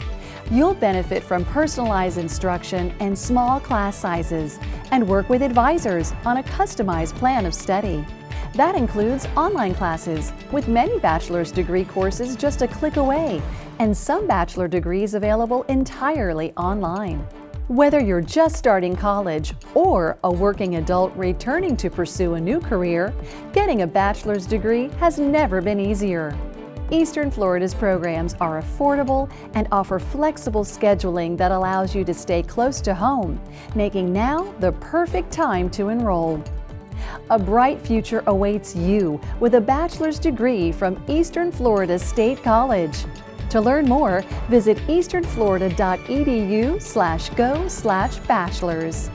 You'll benefit from personalized instruction and small class sizes, and work with advisors on a customized plan of study. That includes online classes, with many bachelor's degree courses just a click away, and some bachelor degrees available entirely online. Whether you're just starting college or a working adult returning to pursue a new career, getting a bachelor's degree has never been easier. Eastern Florida's programs are affordable and offer flexible scheduling that allows you to stay close to home, making now the perfect time to enroll. A bright future awaits you with a bachelor's degree from Eastern Florida State College. To learn more, visit easternflorida.edu/go/bachelors.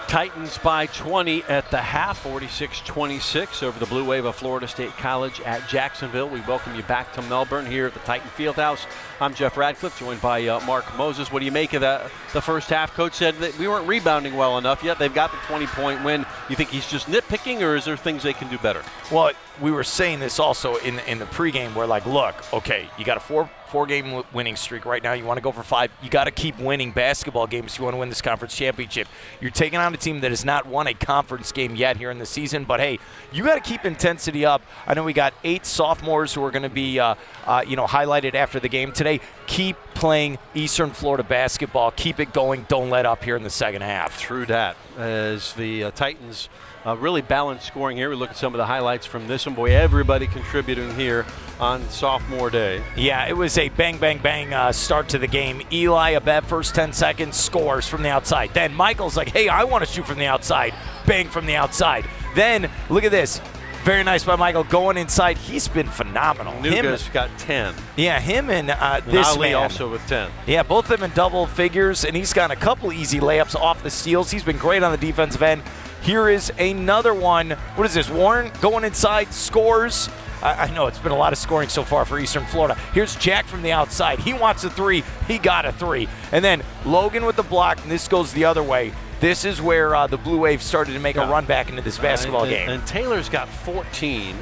Titans by 20 at the half, 46-26 over the Blue Wave of Florida State College at Jacksonville. We welcome you back to Melbourne here at the Titan Fieldhouse. I'm Jeff Radcliffe, joined by Mark Moses. What do you make of that? The first half, Coach said that we weren't rebounding well enough yet. They've got the 20-point win. You think he's just nitpicking, or is there things they can do better? Well, we were saying this also in the pregame. We're like, look, okay, you got a four-game winning streak right now. You want to go for 5. You got to keep winning basketball games if you want to win this conference championship. You're taking on a team that has not won a conference game yet here in the season, but hey, you got to keep intensity up. I know we got 8 sophomores who are going to be highlighted after the game today. Keep playing Eastern Florida basketball. Keep it going. Don't let up here in the second half. True that. As the Titans really balanced scoring here. We look at some of the highlights from this one. Boy, everybody contributing here on sophomore day. Yeah, it was a bang, bang, bang start to the game. Eli Abed, first 10 seconds, scores from the outside. Then Michael's like, hey, I want to shoot from the outside. Bang from the outside. Then, look at this. Very nice by Michael going inside. He's been phenomenal. Nuga's got 10. Yeah, him and this Ali man. also with 10. Yeah, both of them in double figures, and he's gotten a couple easy layups off the steals. He's been great on the defensive end. Here is another one. What is this? Warren going inside, scores. I know it's been a lot of scoring so far for Eastern Florida. Here's Jack from the outside. He wants a 3. He got a 3. And then Logan with the block, and this goes the other way. This is where the Blue Wave started to make a run back into this basketball game. And Taylor's got 14.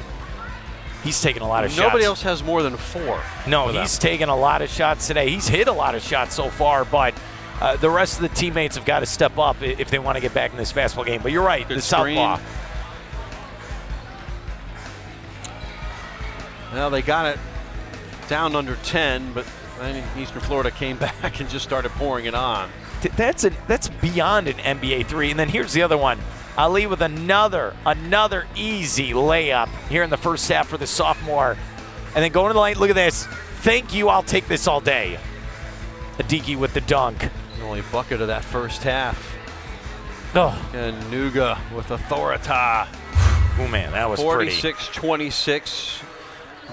He's taking a lot of shots. Nobody else has more than 4. No, he's taken a lot of shots today. He's hit a lot of shots so far, but the rest of the teammates have got to step up if they want to get back in this basketball game. But you're right, Good the screen. southpaw. Well, they got it down under 10, but then Eastern Florida came back and just started pouring it on. That's beyond an NBA 3. And then here's the other one. Ali with another easy layup here in the first half for the sophomore. And then going to the lane, look at this. Thank you, I'll take this all day. Adiki with the dunk. Only bucket of that first half. Oh. And Nuga with authority. Oh, man, that was 46-26.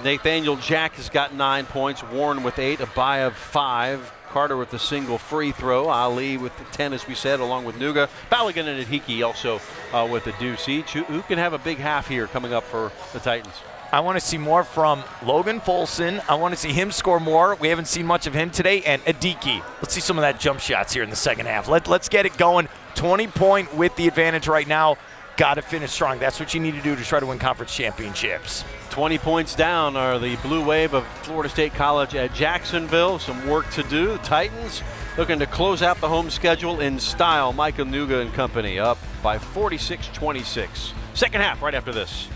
Nathaniel Jack has got 9 points. Warren with 8. Abayev 5. Carter with the single free throw. Ali with the 10, as we said, along with Nuga. Balogun and Adhiki also with the deuce each. Who can have a big half here coming up for the Titans? I want to see more from Logan Folson. I want to see him score more. We haven't seen much of him today. And Adiki. Let's see some of that jump shots here in the second half. Let's get it going. 20-point with the advantage right now. Got to finish strong. That's what you need to do to try to win conference championships. 20 points down are the Blue Wave of Florida State College at Jacksonville. Some work to do. The Titans looking to close out the home schedule in style. Michael Nuga and company up by 46-26. Second half right after this.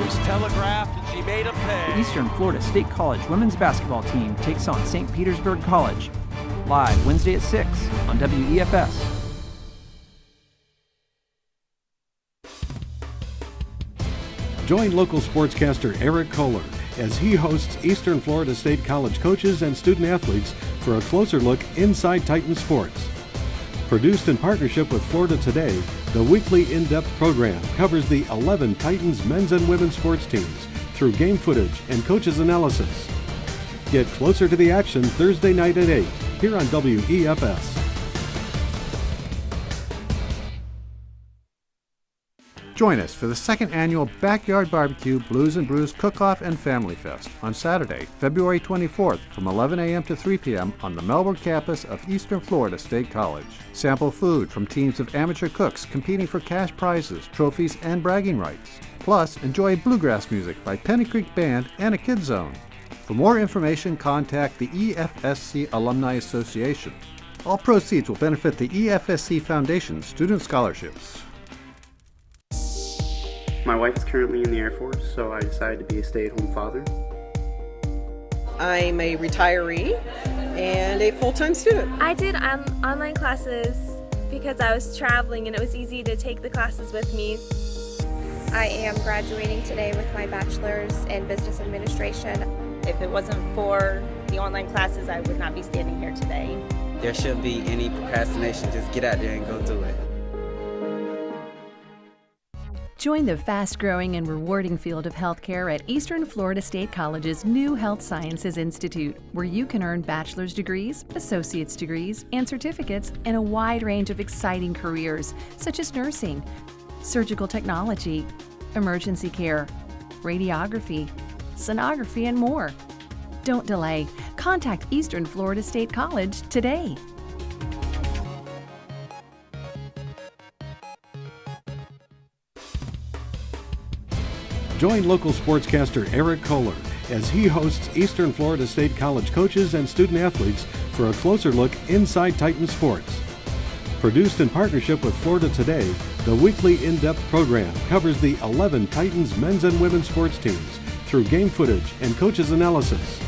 It was telegraphed, and she made him pay. The Eastern Florida State College women's basketball team takes on St. Petersburg College. Live Wednesday at 6 on WEFS. Join local sportscaster Eric Kohler as he hosts Eastern Florida State College coaches and student athletes for a closer look inside Titan sports. Produced in partnership with Florida Today, the weekly in-depth program covers the 11 Titans men's and women's sports teams through game footage and coaches' analysis. Get closer to the action Thursday night at 8 here on WEFS. Join us for the second annual Backyard Barbecue Blues and Brews Cook-Off and Family Fest on Saturday, February 24th from 11 a.m. to 3 p.m. on the Melbourne campus of Eastern Florida State College. Sample food from teams of amateur cooks competing for cash prizes, trophies, and bragging rights. Plus, enjoy bluegrass music by Penny Creek Band and a Kid Zone. For more information, contact the EFSC Alumni Association. All proceeds will benefit the EFSC Foundation Student Scholarships. My wife is currently in the Air Force, so I decided to be a stay-at-home father. I'm a retiree and a full-time student. I did online classes because I was traveling and it was easy to take the classes with me. I am graduating today with my bachelor's in business administration. If it wasn't for the online classes, I would not be standing here today. There shouldn't be any procrastination. Just get out there and go do it. Join the fast-growing and rewarding field of healthcare at Eastern Florida State College's new Health Sciences Institute, where you can earn bachelor's degrees, associate's degrees, and certificates in a wide range of exciting careers, such as nursing, surgical technology, emergency care, radiography, sonography, and more. Don't delay. Contact Eastern Florida State College today. Join local sportscaster Eric Kohler as he hosts Eastern Florida State College coaches and student athletes for a closer look inside Titan sports. Produced in partnership with Florida Today, the weekly in-depth program covers the 11 Titans men's and women's sports teams through game footage and coaches' analysis.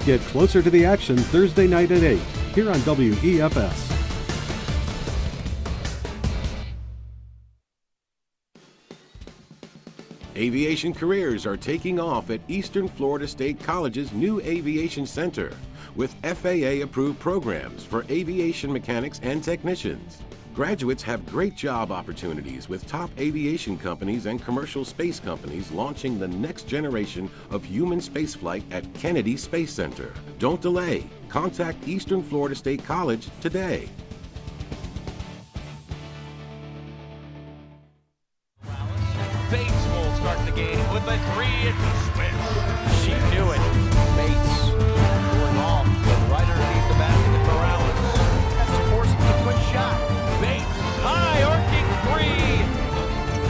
Get closer to the action Thursday night at 8 here on WEFS. Aviation careers are taking off at Eastern Florida State College's new Aviation Center with FAA-approved programs for aviation mechanics and technicians. Graduates have great job opportunities with top aviation companies and commercial space companies launching the next generation of human spaceflight at Kennedy Space Center. Don't delay. Contact Eastern Florida State College today. Bates will start the game with a three and switch. She knew it. Bates going off, but right underneath the basket, Morales has to force the quick shot. Bates, high arcing three.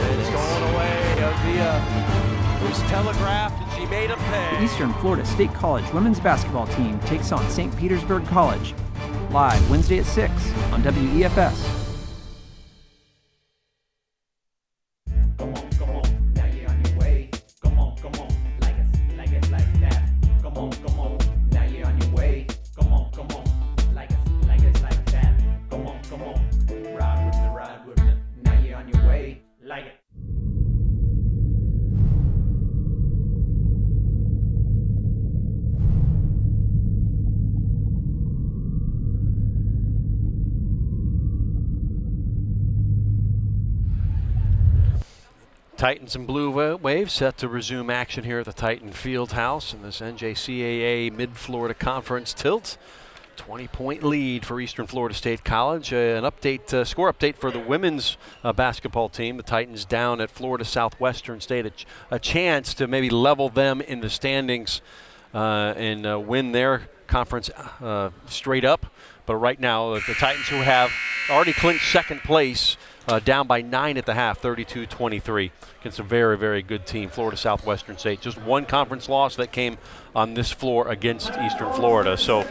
And it's going away via. It was telegraphed, and she made him pay. The Eastern Florida State College women's basketball team takes on St. Petersburg College. Live Wednesday at 6 on WEFS. Titans and Blue Wave set to resume action here at the Titan Fieldhouse in this NJCAA Mid-Florida Conference tilt. 20-point lead for Eastern Florida State College. An update, score update for the women's basketball team. The Titans down at Florida Southwestern State. A chance to maybe level them in the standings and win their conference straight up. But right now, the Titans, who have already clinched second place, down by 9 at the half, 32-23, against a very, very good team, Florida Southwestern State. Just one conference loss that came on this floor against Eastern Florida. So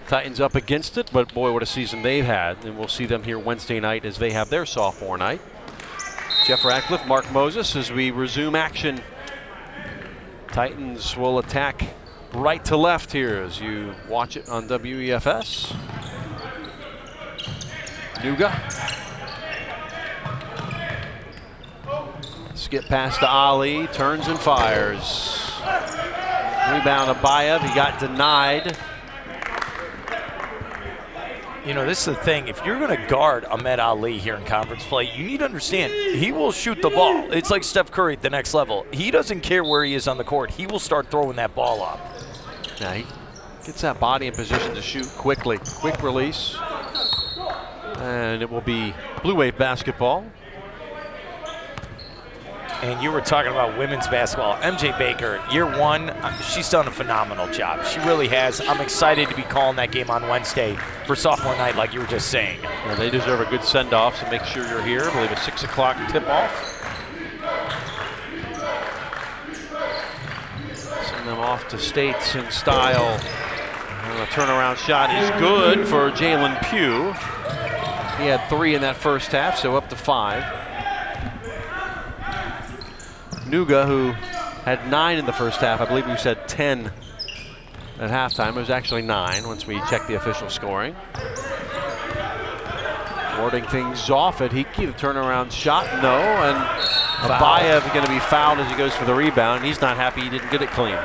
Titans up against it, but boy, what a season they've had. And we'll see them here Wednesday night as they have their sophomore night. Jeff Ratcliffe, Mark Moses, as we resume action Titans will attack right to left here as you watch it on WEFS. Nuga. Skip pass to Ali, turns and fires. Rebound Abayev, he got denied. You know, this is the thing. If you're going to guard Ahmed Ali here in conference play, you need to understand he will shoot the ball. It's like Steph Curry at the next level. He doesn't care where he is on the court. He will start throwing that ball up. Yeah, he gets that body in position to shoot quickly. Quick release. And it will be Blue Wave basketball. And you were talking about women's basketball. MJ Baker, year one, she's done a phenomenal job. She really has. I'm excited to be calling that game on Wednesday for sophomore night, like you were just saying. Well, they deserve a good send-off, so make sure you're here. I believe a 6 o'clock tip-off. Send them off to States in style. And a turnaround shot is good for Jalen Pugh. He had 3 in that first half, so up to 5. Nuga, who had 9 in the first half, I believe we said 10 at halftime. It was actually 9 once we checked the official scoring. Warding things off at Hickey, the turnaround shot, no, and Abayev going to be fouled as he goes for the rebound. He's not happy he didn't get it cleaned.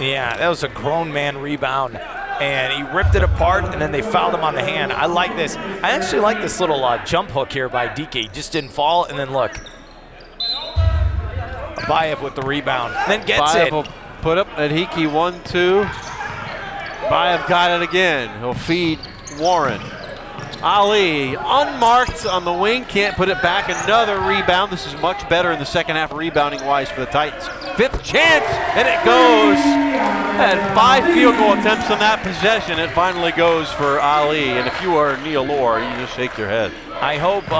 Yeah, that was a grown man rebound, and he ripped it apart, and then they fouled him on the hand. I like this. I actually like this little jump hook here by DK. He just didn't fall, and then look. Abayev with the rebound, then gets Abayev it. Will put up at Hickey, 1-2. Abayev got it again. He'll feed Warren. Ali, unmarked on the wing, can't put it back. Another rebound. This is much better in the second half rebounding-wise for the Titans. 5th chance, and it goes. Had 5 field goal attempts on that possession. It finally goes for Ali, and if you are Neil Orr, you just shake your head. I hope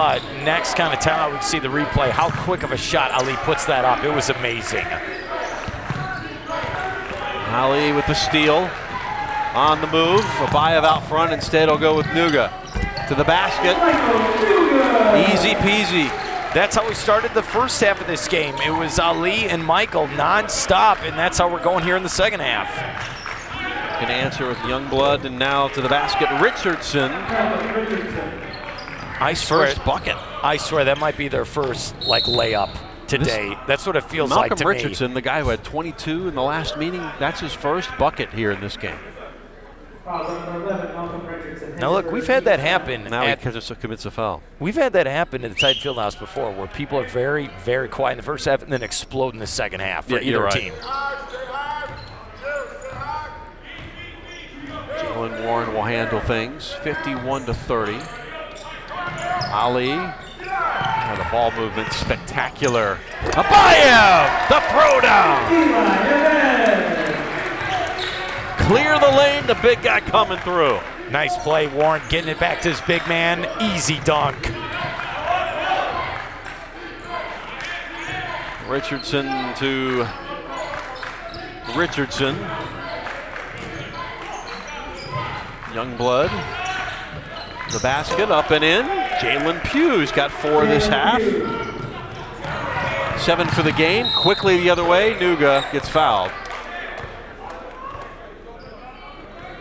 next kind of time we see the replay, how quick of a shot Ali puts that up. It was amazing. Ali with the steal. On the move. Abayev out front. Instead, he'll go with Nuga. To the basket. Easy peasy. That's how we started the first half of this game. It was Ali and Michael non-stop, and that's how we're going here in the second half. Can answer with Youngblood, and now to the basket, Richardson. First bucket. I swear that might be their first layup today. That's what it feels like to Malcolm Richardson, me. the guy who had 22 in the last meeting, that's his first bucket here in this game. Now look, we've had that happen. Now he commits a foul. We've had that happen at the Titan Fieldhouse before, where people are very, very quiet in the first half and then explode in the second half for either team. Jalen Warren will handle things. 51-30. Ali, the ball movement spectacular. Abayev, the throwdown. Clear the lane, the big guy coming through. Nice play, Warren getting it back to his big man. Easy dunk. Richardson to Richardson. Youngblood. The basket up and in. Jalen Pugh's got 4 this half. 7 for the game. Quickly the other way. Nuga gets fouled.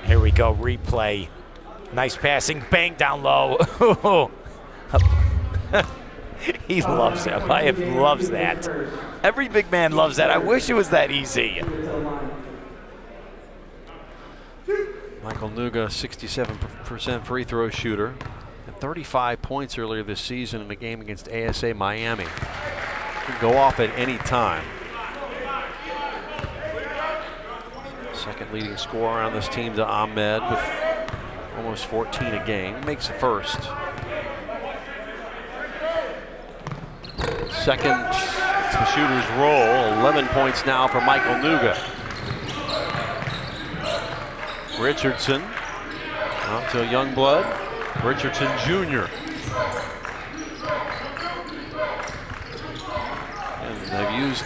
Here we go, replay. Nice passing, bang down low. He loves it. Abayev loves that. Every big man loves that. I wish it was that easy. Michael Nuga, 67% free throw shooter. And 35 points earlier this season in a game against ASA Miami. Can go off at any time. Second leading scorer on this team to Ahmed with almost 14 a game. Makes the first. Second, it's the shooter's roll. 11 points now for Michael Nuga. Richardson out to Youngblood. Richardson Jr. And they've used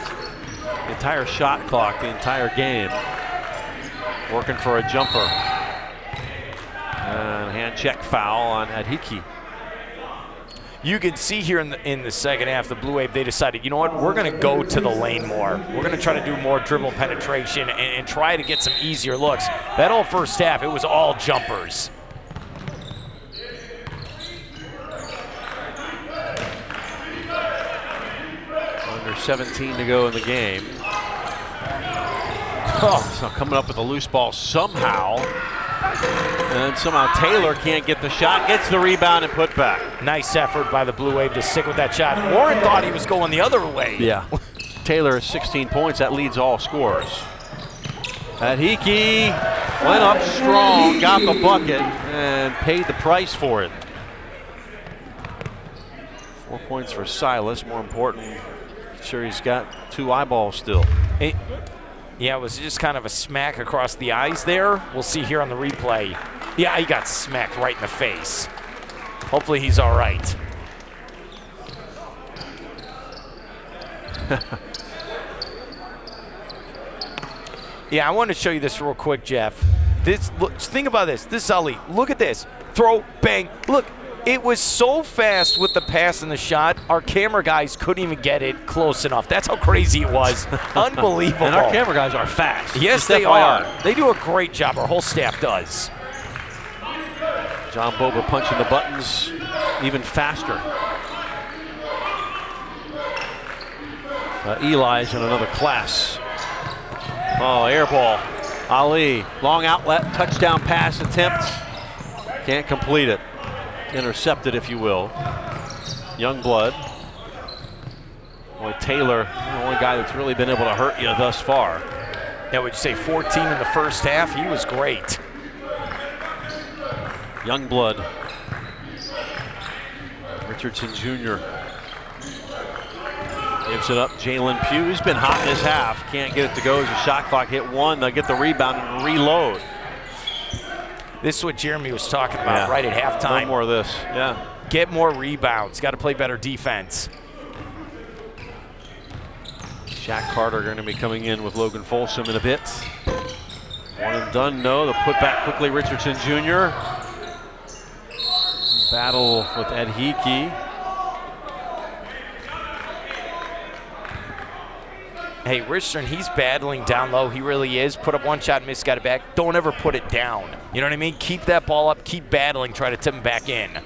the entire shot clock, the entire game, working for a jumper. And hand check foul on Adhiki. You can see here in the second half, the Blue Wave, they decided, you know what, we're going to go to the lane more. We're going to try to do more dribble penetration and try to get some easier looks. That whole first half, it was all jumpers. Under 17 to go in the game. Oh, so coming up with a loose ball somehow. And somehow Taylor can't get the shot, gets the rebound and put back. Nice effort by the Blue Wave to stick with that shot. Warren thought he was going the other way. Yeah. Taylor has 16 points. That leads all scorers. Adhiki went up strong, got the bucket, and paid the price for it. 4 points for Silas. More important, sure he's got 2 eyeballs still. Yeah, it was just kind of a smack across the eyes there. We'll see here on the replay. Yeah, he got smacked right in the face. Hopefully he's all right. Yeah, I want to show you this real quick, Jeff. Look, think about this. This is Ali. Look at this. Throw, bang. Look, it was so fast with the pass and the shot, our camera guys couldn't even get it close enough. That's how crazy it was. Unbelievable. And our camera guys are fast. Yes, they are. They do a great job. Our whole staff does. John Boba punching the buttons even faster. Eli's in another class. Oh, air ball. Ali, long outlet, touchdown pass attempt. Can't complete it. Intercepted, if you will. Youngblood. Boy, Taylor, the only guy that's really been able to hurt you thus far. Yeah, would you say 14 in the first half? He was great. Youngblood. Richardson Jr. gives it up. Jalen Pugh, he's been hot in his half. Can't get it to go as the shot clock hit 1. They'll get the rebound and reload. This is what Jeremy was talking about right at halftime. No more of this, yeah. Get more rebounds. Got to play better defense. Shaq Carter going to be coming in with Logan Folsom in a bit. One and done, no. The putback quickly, Richardson Jr. Battle with Adhiki. Hey, Richardson, he's battling down low. He really is. Put up one shot, miss, got it back. Don't ever put it down. You know what I mean? Keep that ball up, keep battling, try to tip him back in. And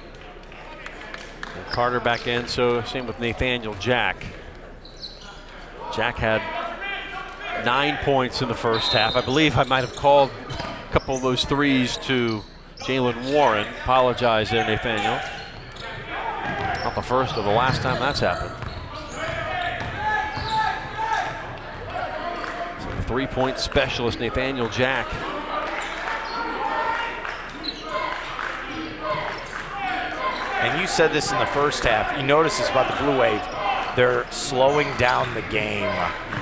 Carter back in, so same with Nathaniel Jack. Jack had 9 points in the first half. I believe I might have called a couple of those threes to Jalen Warren. Apologize there, Nathaniel. Not the first or the last time that's happened. So the 3-point specialist, Nathaniel Jack. And you said this in the first half. You notice this about the Blue Wave. They're slowing down the game.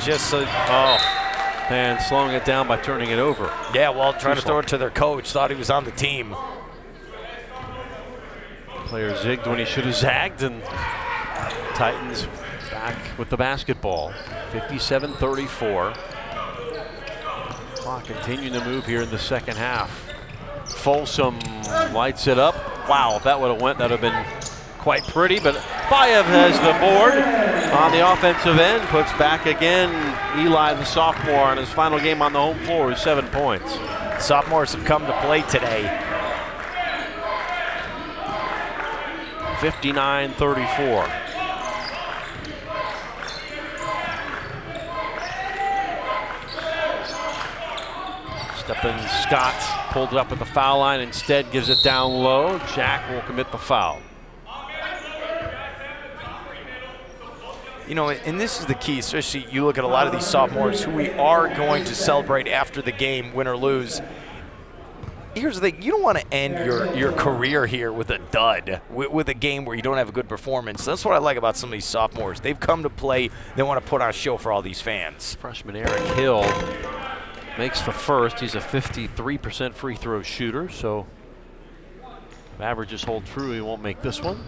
Just so, and slowing it down by turning it over. Yeah, well, trying to throw it to their coach. Thought he was on the team. Player zigged when he should have zagged, and Titans back with the basketball. 57-34. Clock continuing to move here in the second half. Folsom lights it up. Wow, if that would have went, that would have been quite pretty, but Bayev has the board on the offensive end, puts back again Eli, the sophomore, on his final game on the home floor with 7 points. Sophomores have come to play today. 59-34. Steppin Scott pulled it up at the foul line, instead gives it down low. Jack will commit the foul. You know, and this is the key, especially you look at a lot of these sophomores who we are going to celebrate after the game, win or lose. Here's the thing, you don't want to end your career here with a dud, with a game where you don't have a good performance. That's what I like about some of these sophomores. They've come to play, they want to put on a show for all these fans. Freshman Eric Hill makes the first. He's a 53% free throw shooter, so if averages hold true, he won't make this one.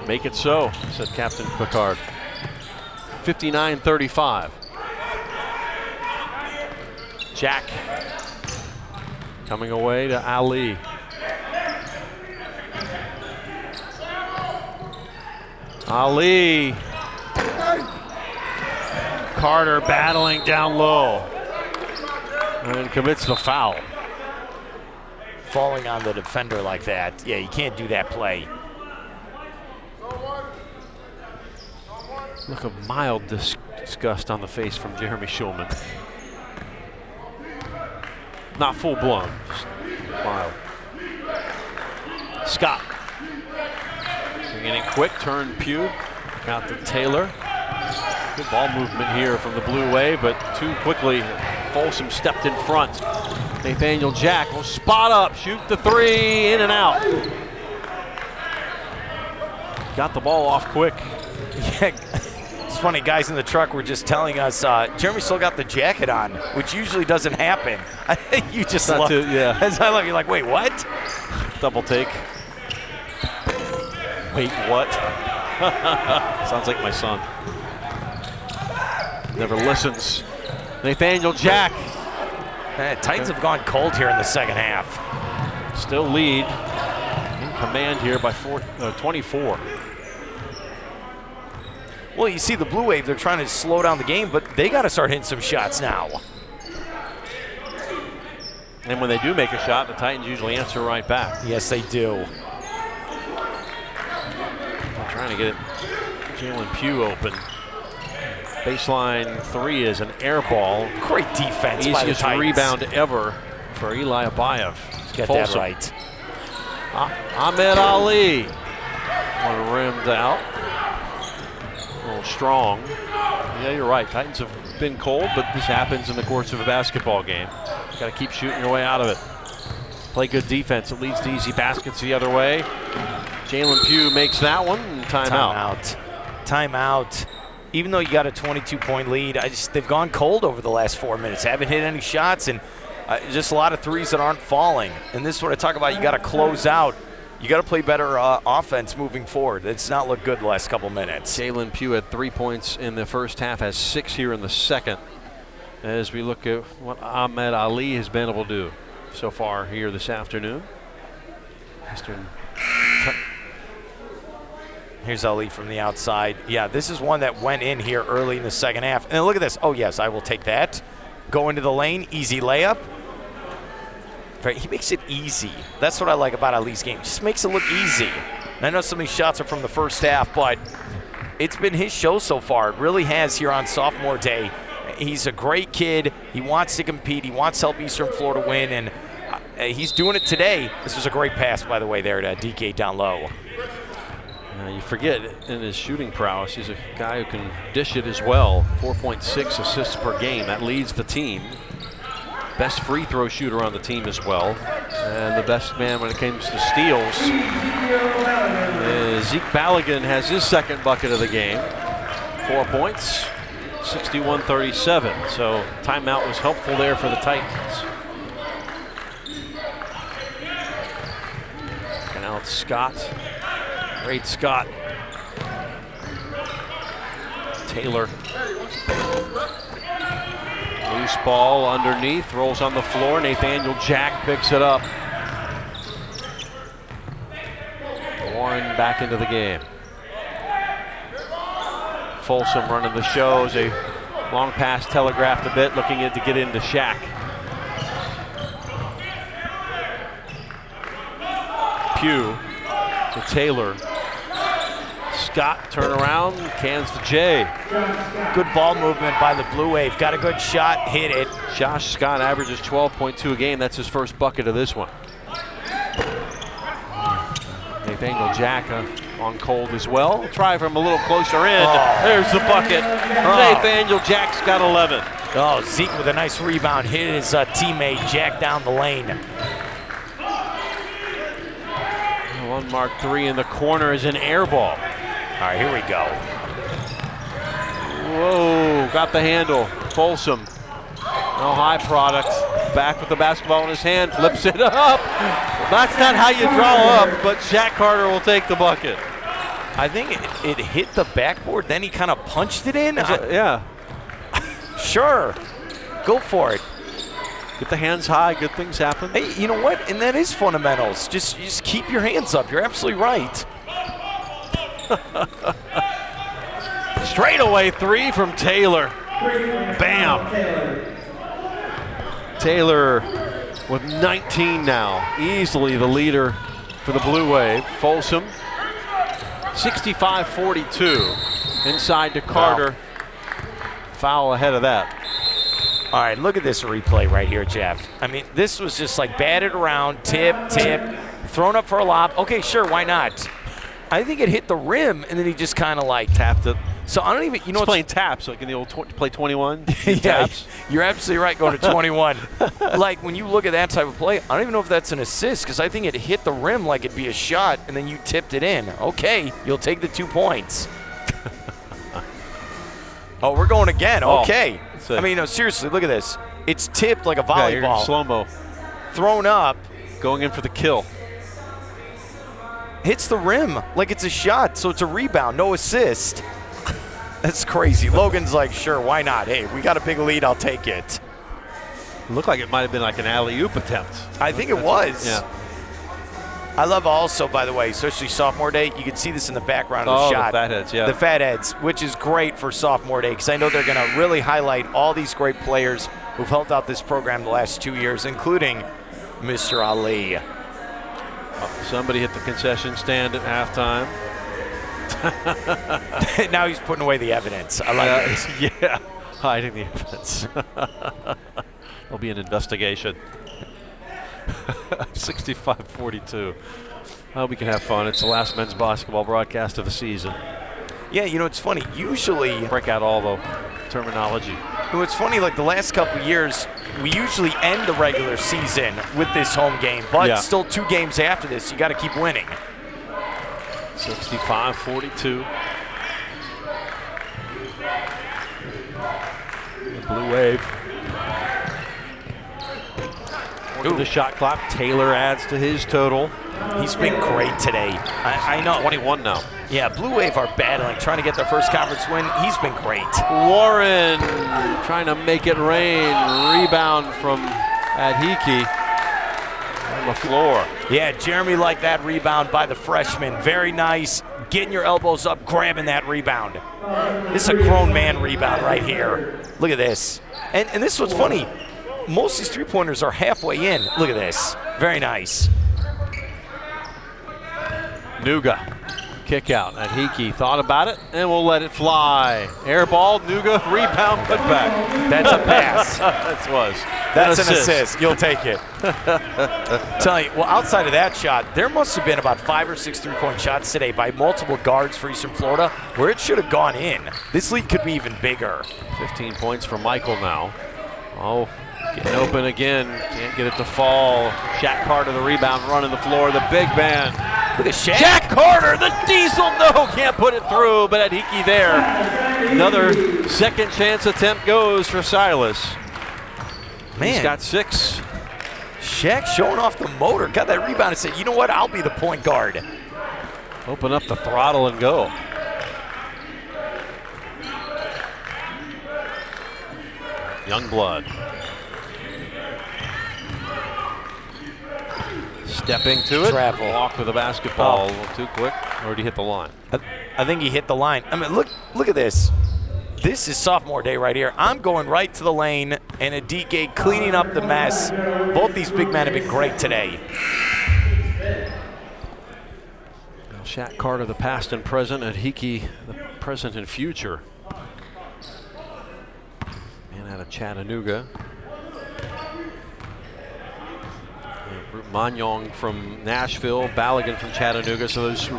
Make it so, said Captain Picard. 59-35. Jack Coming away to Ali. Ali. Carter battling down low. And commits the foul. Falling on the defender like that. Yeah, you can't do that play. Look of mild disgust on the face from Jeremy Schulman. Not full blown, just mild. Scott. Bringing in quick, turn Pugh. Out to Taylor. Good ball movement here from the Blue Wave, but too quickly. Folsom stepped in front. Nathaniel Jack will spot up, shoot the three, in and out. Got the ball off quick. Yeah, it's funny, guys in the truck were just telling us Jeremy still got the jacket on, which usually doesn't happen. I think you just love it. Yeah. As I love, you're like, wait, what? Double take. Wait, what? Sounds like my son. Never listens. Nathaniel Jack. Titans have gone cold here in the second half. Still lead. In command here by 24. Well, you see the Blue Wave, they're trying to slow down the game, but they got to start hitting some shots now. And when they do make a shot, the Titans usually answer right back. Yes, they do. I'm trying to get it. Jalen Pugh open. Baseline three is an air ball. Great defense by the Easiest Titans. rebound ever for Eli Abayev. Get that right. Ahmed Ali. One rimmed out. A little strong. Yeah, you're right. Titans have been cold, but this happens in the course of a basketball game. You got to keep shooting your way out of it. Play good defense. It leads to easy baskets the other way. Jalen Pugh makes that one. Timeout. Timeout. Even though you got a 22-point lead, they've gone cold over the last 4 minutes. Haven't hit any shots, and just a lot of threes that aren't falling. And this is what I talk about. You got to close out. You got to play better offense moving forward. It's not looked good the last couple minutes. Jalen Pugh had 3 points in the first half, has 6 here in the second. As we look at what Ahmed Ali has been able to do so far here this afternoon. Here's Ali from the outside. Yeah, this is one that went in here early in the second half. And then look at this. Oh, yes, I will take that. Go into the lane, easy layup. He makes it easy. That's what I like about Ali's game. Just makes it look easy. And I know some of these shots are from the first half, but it's been his show so far. It really has here on sophomore day. He's a great kid. He wants to compete. He wants to help Eastern Florida win, and he's doing it today. This was a great pass, by the way, there to DK down low. You forget in his shooting prowess, he's a guy who can dish it as well. 4.6 assists per game. That leads the team. Best free throw shooter on the team as well. And the best man when it comes to steals. Zeke Balogun has his second bucket of the game. 4 points, 61-37. So timeout was helpful there for the Titans. And now it's Scott. Great Scott. Taylor. Loose ball underneath, rolls on the floor. Nathaniel Jack picks it up. Warren back into the game. Folsom running the show as a long pass telegraphed a bit, looking to get into Shaq. Pugh to Taylor. Scott turn around, cans to Jay. Good ball movement by the Blue Wave. Got a good shot, hit it. Josh Scott averages 12.2 a game. That's his first bucket of this one. Nathaniel Jack on cold as well. Try from a little closer in. There's the bucket. Nathaniel Jack's got 11. Oh, Zeke with a nice rebound. Hit his teammate Jack down the lane. One mark three in the corner is an air ball. All right, here we go. Whoa, got the handle. Folsom. No high product. Back with the basketball in his hand, flips it up. That's not how you draw up, but Shaq Carter will take the bucket. I think it hit the backboard, then he kind of punched it in. Yeah. Sure. Go for it. Get the hands high, good things happen. Hey, you know what? And that is fundamentals. Just keep your hands up. You're absolutely right. Straightaway 3 from Taylor. Bam. Taylor with 19 now. Easily the leader for the Blue Wave. Folsom, 65-42. Inside to Carter. Wow. Foul ahead of that. All right, look at this replay right here, Jeff. I mean, this was just like batted around, tip, thrown up for a lob. Okay, sure, why not? I think it hit the rim, and then he just kind of like tapped it. So I don't even, you know, he's playing taps, like in the old play 21. Yeah, taps. You're absolutely right. Going to 21. Like when you look at that type of play, I don't even know if that's an assist because I think it hit the rim like it'd be a shot, and then you tipped it in. Okay, you'll take the 2 points. Oh, we're going again. Okay. I mean, no, seriously, look at this. It's tipped like a volleyball. Yeah, slow-mo. Thrown up. Going in for the kill. Hits the rim like it's a shot, so it's a rebound, no assist. That's crazy. Logan's like, sure, why not? Hey, we got a big lead, I'll take it. Looked like it might have been like an alley-oop attempt. I think it was. Yeah. I love also, by the way, especially sophomore day, you can see this in the background of the shot. The fatheads, yeah. The fatheads, which is great for sophomore day because I know they're going to really highlight all these great players who've helped out this program the last 2 years, including Mr. Ali. Somebody hit the concession stand at halftime. Now he's putting away the evidence. I like it. Yeah, hiding the evidence. There'll be an investigation. 65-42. Well, we can have fun. It's the last men's basketball broadcast of the season. Yeah, you know, it's funny. Usually, break out all the terminology. You know, it's funny, like the last couple of years, we usually end the regular season with this home game, but still 2 games after this, you got to keep winning. 65-42. The Blue Wave. The shot clock. Taylor adds to his total. He's been great today. I know. 21 now. Yeah, Blue Wave are battling, trying to get their first conference win. He's been great. Warren trying to make it rain. Rebound from Adhiki on the floor. Yeah, Jeremy liked that rebound by the freshman. Very nice. Getting your elbows up, grabbing that rebound. This is a grown man rebound right here. Look at this. And this was funny. Most of these three-pointers are halfway in. Look at this. Very nice. Nuga, kick out. Adhiki thought about it, and we'll let it fly. Air ball, Nuga, rebound, put back. That's a pass. That was. That's an assist. You'll take it. Tell you, well, outside of that shot, there must have been about 5 or 6 three-point shots today by multiple guards for Eastern Florida where it should have gone in. This lead could be even bigger. 15 points for Michael now. Oh. Getting open again, can't get it to fall. Shaq Carter, the rebound, running the floor, the big man. Look at Shaq. Shaq Carter, the diesel, no, can't put it through, but Adhiki there. Another second chance attempt goes for Silas. Man. He's got 6. Shaq showing off the motor, got that rebound and said, you know what, I'll be the point guard. Open up the throttle and go. Youngblood. Stepping to it. Travel. Walk with the basketball. A little too quick. Or did he hit the line? I think he hit the line. I mean, look at this. This is sophomore day right here. I'm going right to the lane, and Adike cleaning up the mess. Both these big men have been great today. Shaq Carter, the past and present. Adhiki, the present and future. And out of Chattanooga. Manyong from Nashville, Balogun from Chattanooga. So those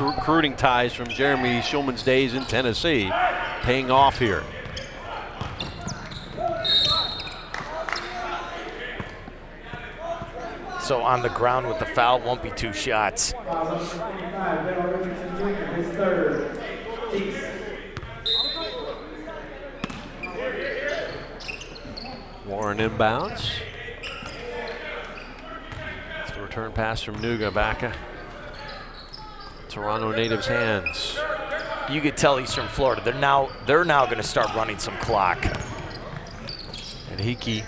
recruiting ties from Jeremy Schulman's days in Tennessee paying off here. So on the ground with the foul, won't be 2 shots. Warren inbounds. It's the return pass from Nuga back. Toronto natives' hands. You could tell Eastern Florida, they're now going to start running some clock. And Adhiki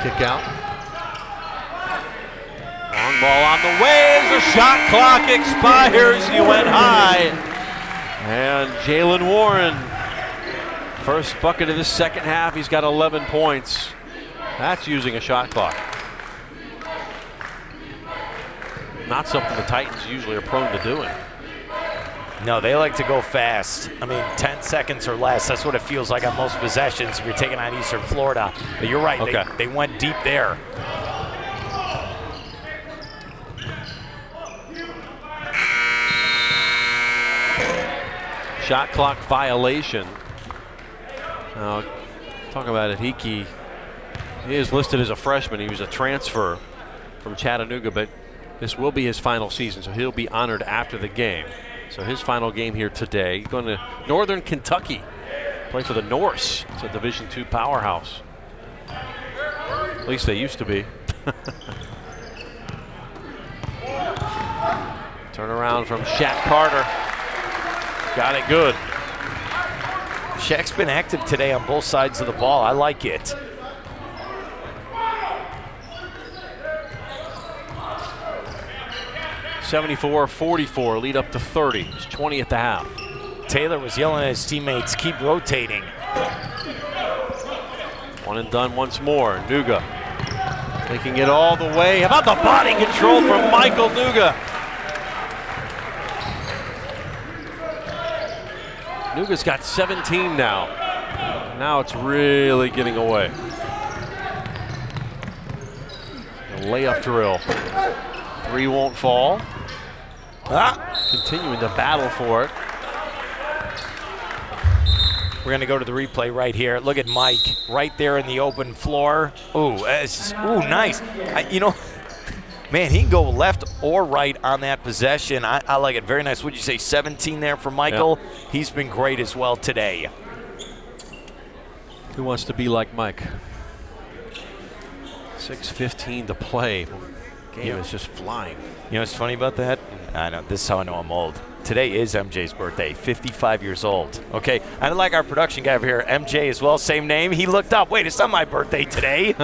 kick out. Long ball on the way as the shot clock expires. He went high. And Jalen Warren, first bucket of the second half. He's got 11 points. That's using a shot clock. Not something the Titans usually are prone to doing. No, they like to go fast. I mean, 10 seconds or less. That's what it feels like on most possessions if you're taking on Eastern Florida. But you're right, Okay. they went deep there. Shot clock violation. Now, talk about it. He is listed as a freshman. He was a transfer from Chattanooga, but this will be his final season, so he'll be honored after the game. So his final game here today, going to Northern Kentucky, play for the Norse. It's a Division II powerhouse. At least they used to be. Turn around from Shaq Carter. Got it good. Shaq's been active today on both sides of the ball. I like it. (74-44), lead up to 30. It's 20 at the half. Taylor was yelling at his teammates, keep rotating. One and done once more. Nuga taking it all the way. How about the body control from Michael Nuga? Nuga's got 17 now. Now it's really getting away. A layup drill. Three won't fall. Continuing to battle for it. We're going to go to the replay right here. Look at Mike right there in the open floor. Ooh, nice. You know, man, he can go left or right on that possession. I like it. Very nice. Would you say 17 there for Michael? Yeah. He's been great as well today. Who wants to be like Mike? 6:15 to play. Game is just flying. You know what's funny about that? I know, this is how I know I'm old. Today is MJ's birthday, 55 years old. Okay, I like our production guy over here, MJ as well, same name. He looked up, wait, it's not my birthday today.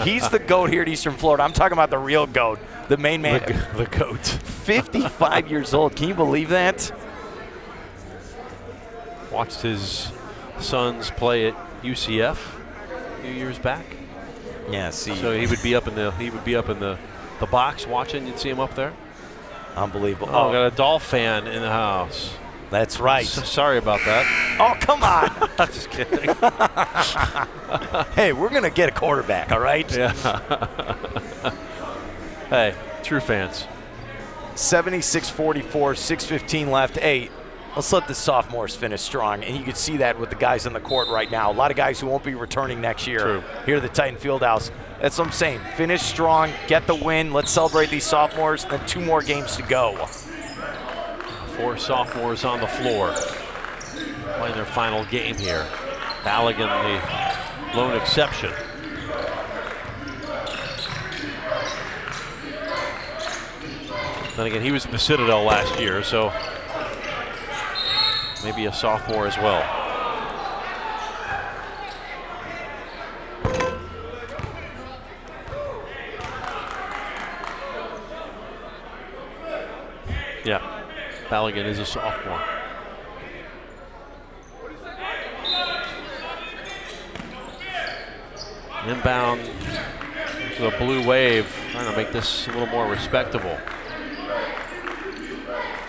He's the GOAT here at Eastern Florida. I'm talking about the real GOAT, the main man. The GOAT. 55 years old, can you believe that? Watched his sons play at UCF a few years back. Yeah, see. So he would be up in the box watching. You'd see him up there. Unbelievable. Oh, got a Dolph fan in the house. That's right. So sorry about that. Oh, come on. Just kidding. Hey, we're going to get a quarterback, all right? Yeah. Hey, true fans. 76-44, 6:15 left. Hey, let's let the sophomores finish strong. And you can see that with the guys on the court right now. A lot of guys who won't be returning next year. True. Here at the Titan Fieldhouse. That's what I'm saying. Finish strong, get the win. Let's celebrate these sophomores, and then 2 more games to go. 4 sophomores on the floor playing their final game here. Balogun, the lone exception. Then again, he was at the Citadel last year, so maybe a sophomore as well. Yeah, Balogun is a sophomore. Inbound to the Blue Wave, trying to make this a little more respectable.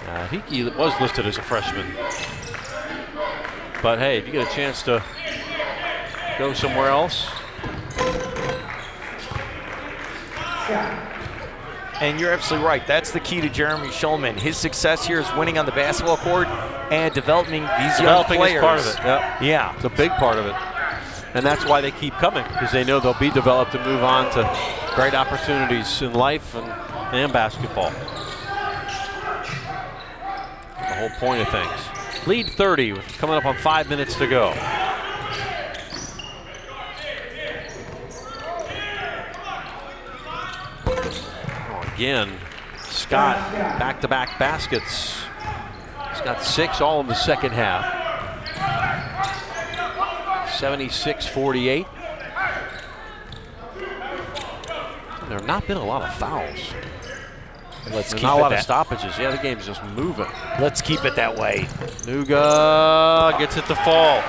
I think he was listed as a freshman. But hey, if you get a chance to go somewhere else. And you're absolutely right. That's the key to Jeremy Schulman. His success here is winning on the basketball court and developing these young players. Is part of it. Yep. Yeah. It's a big part of it. And that's why they keep coming, because they know they'll be developed and move on to great opportunities in life and basketball. The whole point of things. Lead 30, with coming up on 5 minutes to go. Again, Scott, back-to-back baskets. He's got 6 all in the second half. 76-48. There have not been a lot of fouls. Let's keep not it a lot that. of stoppages. Yeah, the game's just moving. Let's keep it that way. Nuga gets it to fall.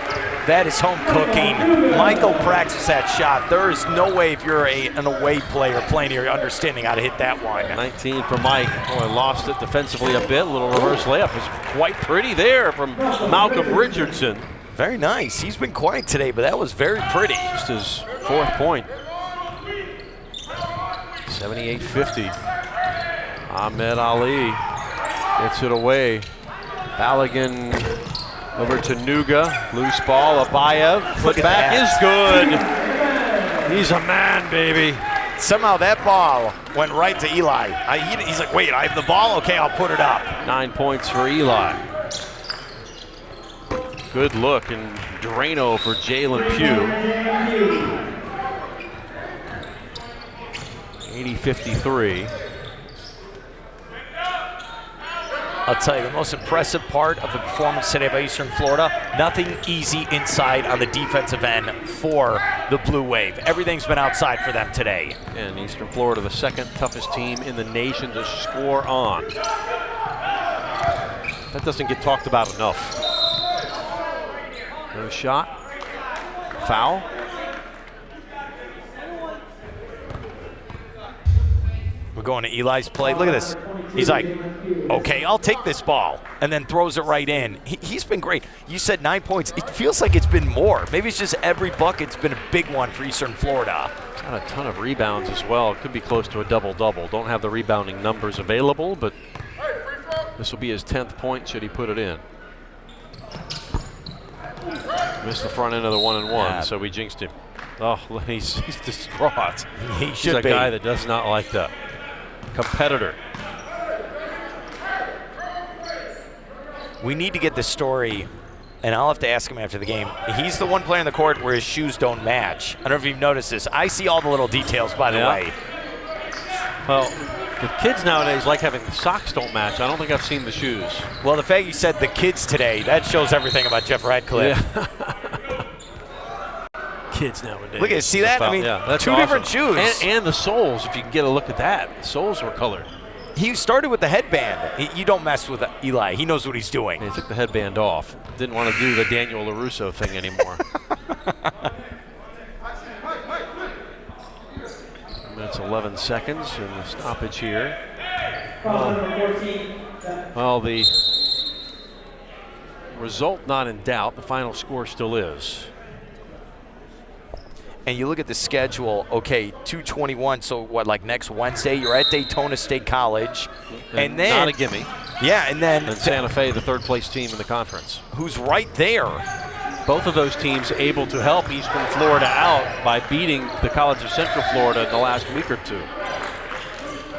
That is home cooking. Michael practiced that shot. There is no way if you're an away player playing here, understanding how to hit that one. 19 for Mike. Boy, lost it defensively a bit. Little reverse layup was quite pretty there from Malcolm Richardson. Very nice. He's been quiet today, but that was very pretty. Just his 4th point. 78-50. Ahmed Ali gets it away. Balogun over to Nuga. Loose ball. Abayev. Putback is good. He's a man, baby. Somehow that ball went right to Eli. He's like, wait, I have the ball? Okay, I'll put it up. 9 points for Eli. Good look, and Drano for Jalen Pugh. 80-53. I'll tell you, the most impressive part of the performance today by Eastern Florida, nothing easy inside on the defensive end for the Blue Wave. Everything's been outside for them today. And Eastern Florida, the 2nd toughest team in the nation to score on. That doesn't get talked about enough. No shot. Foul. We're going to Eli's play. Look at this. He's like, okay, I'll take this ball, and then throws it right in. He's been great. You said 9 points. It feels like it's been more. Maybe it's just every bucket's been a big one for Eastern Florida. He's got a ton of rebounds as well. It could be close to a double-double. Don't have the rebounding numbers available, but this will be his 10th point should he put it in. Missed the front end of the 1-and-1, so we jinxed him. Oh, he's distraught. He's a guy that does not like that. Competitor. We need to get this story, and I'll have to ask him after the game. He's the one player in the court where his shoes don't match. I don't know if you've noticed this. I see all the little details, by the way. Well, the kids nowadays like having the socks don't match. I don't think I've seen the shoes. Well, the fact you said the kids today, that shows everything about Jeff Radcliffe. Yeah. Kids nowadays. Look at it, see that? I mean, that's two awesome. different shoes. And the soles, if you can get a look at that. The soles were colored. He started with the headband. You don't mess with Eli. He knows what he's doing. He took the headband off. Didn't want to do the Daniel LaRusso thing anymore. 2 minutes, 11 seconds, and the stoppage here. Well, the result not in doubt. The final score still is. And you look at the schedule, okay, 2/21, so what, like next Wednesday, you're at Daytona State College. And then not a gimme. Yeah, and then Santa Fe, the 3rd place team in the conference. Who's right there. Both of those teams able to help Eastern Florida out by beating the College of Central Florida in the last week or two.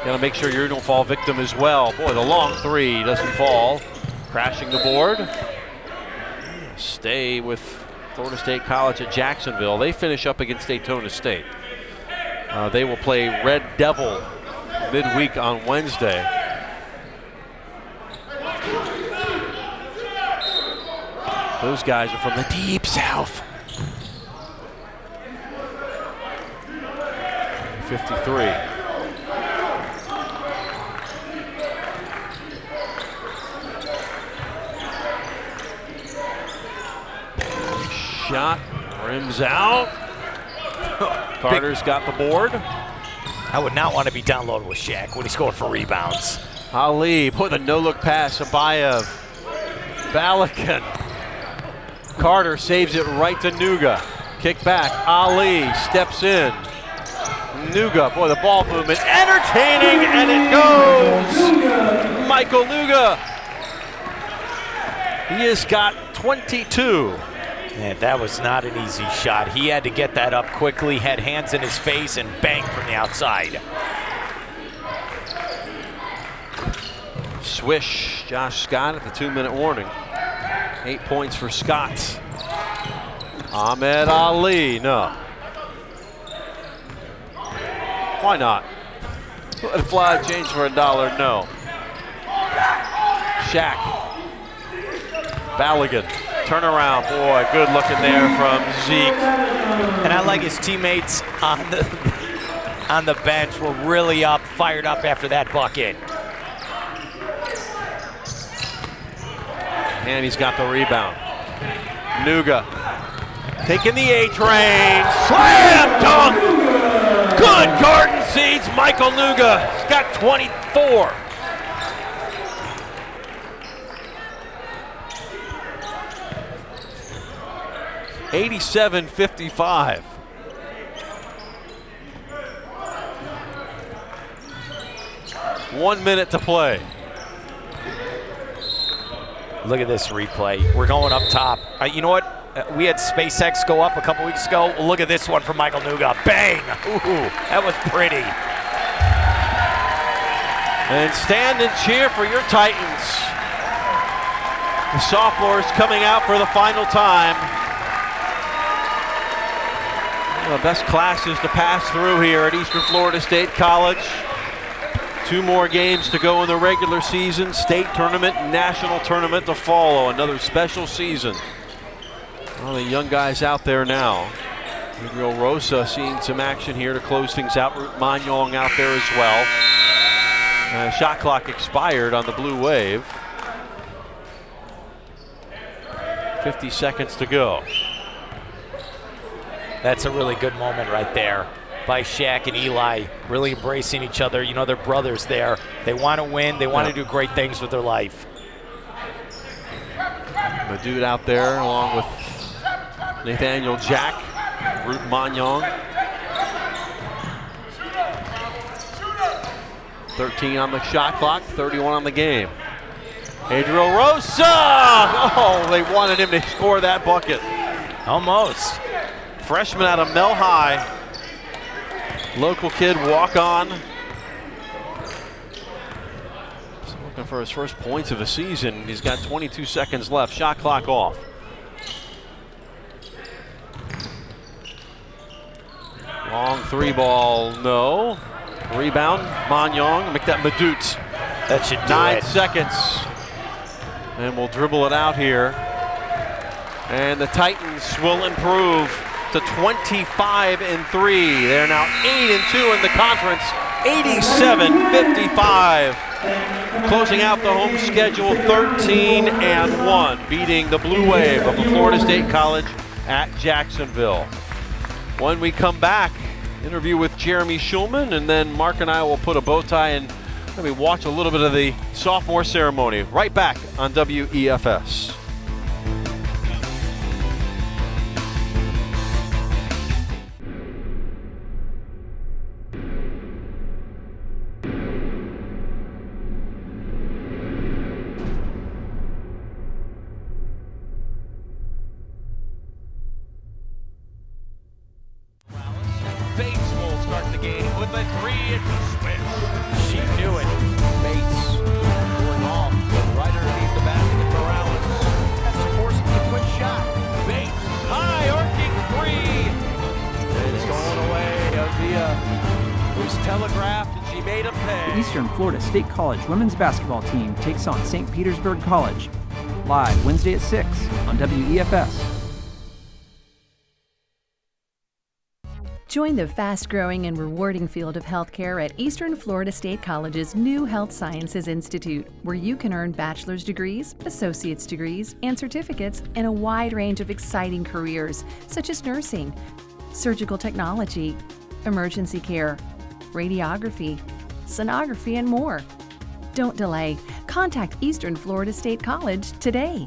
Got to make sure you don't fall victim as well. Boy, the long 3 doesn't fall. Crashing the board. Stay with Florida State College at Jacksonville. They finish up against Daytona State. They will play Red Devil midweek on Wednesday. Those guys are from the deep south. 53. Shot, rims out. Carter's got the board. I would not want to be downloaded with Shaq when he's going for rebounds. Ali put a no-look pass. Abayev. Balogun. Carter saves it right to Nuga. Kick back. Ali steps in. Nuga, boy, the ball movement entertaining, and it goes. Michael Nuga. He has got 22. Man, that was not an easy shot. He had to get that up quickly, had hands in his face, and bang from the outside. Swish, Josh Scott at the 2-minute warning. 8 points for Scott. Ahmed Ali, no. Why not? Let it fly, change for $1, no. Shaq. Balogun, turnaround, boy, good looking there from Zeke. And I like his teammates on on the bench were really fired up after that bucket. And he's got the rebound. Nuga taking the A-train. Slam dunk! Good garden seeds, Michael Nuga. He's got 24. $87-55. One minute to play. Look at this replay. We're going up top. You know what? We had SpaceX go up a couple weeks ago. Well, look at this one from Michael Nuga. Bang! Ooh, that was pretty. And stand and cheer for your Titans. The sophomores coming out for the final time. One of the best classes to pass through here at Eastern Florida State College. 2 more games to go in the regular season. State tournament, national tournament to follow. Another special season. Well, the young guys out there now. Gabriel Rosa seeing some action here to close things out. Ruth Manyong out there as well. Shot clock expired on the Blue Wave. 50 seconds to go. That's a really good moment right there by Shaq and Eli, really embracing each other. You know, they're brothers there. They want to win. They want to do great things with their life. The dude out there along with Nathaniel Jack, Ruth Manyong. 13 on the shot clock, 31 on the game. Adriel Rosa! Oh, they wanted him to score that bucket. Almost. Freshman out of Mel High. Local kid, walk on. He's looking for his first points of the season. He's got 22 seconds left. Shot clock off. Long 3-ball, no. Rebound, Manyong, make that Madut. That should do 9 it. seconds. And we'll dribble it out here. And the Titans will improve to 25-3. They're now 8-2 in the conference, 87-55. Closing out the home schedule 13-1, beating the Blue Wave of the Florida State College at Jacksonville. When we come back, interview with Jeremy Schulman, and then Mark and I will put a bow tie and maybe watch a little bit of the sophomore ceremony. Right back on WEFS. Bates will start the game with a 3-and-2 switch. She knew it. Bates going off, right underneath the basket. Morales has to force him to quick shot. Bates, high arcing 3. And it's going away. Avia was telegraphed, and she made him pay. The Eastern Florida State College women's basketball team takes on St. Petersburg College. Live Wednesday at 6 on WEFS. Join the fast-growing and rewarding field of healthcare at Eastern Florida State College's new Health Sciences Institute, where you can earn bachelor's degrees, associate's degrees, and certificates in a wide range of exciting careers, such as nursing, surgical technology, emergency care, radiography, sonography, and more. Don't delay. Contact Eastern Florida State College today.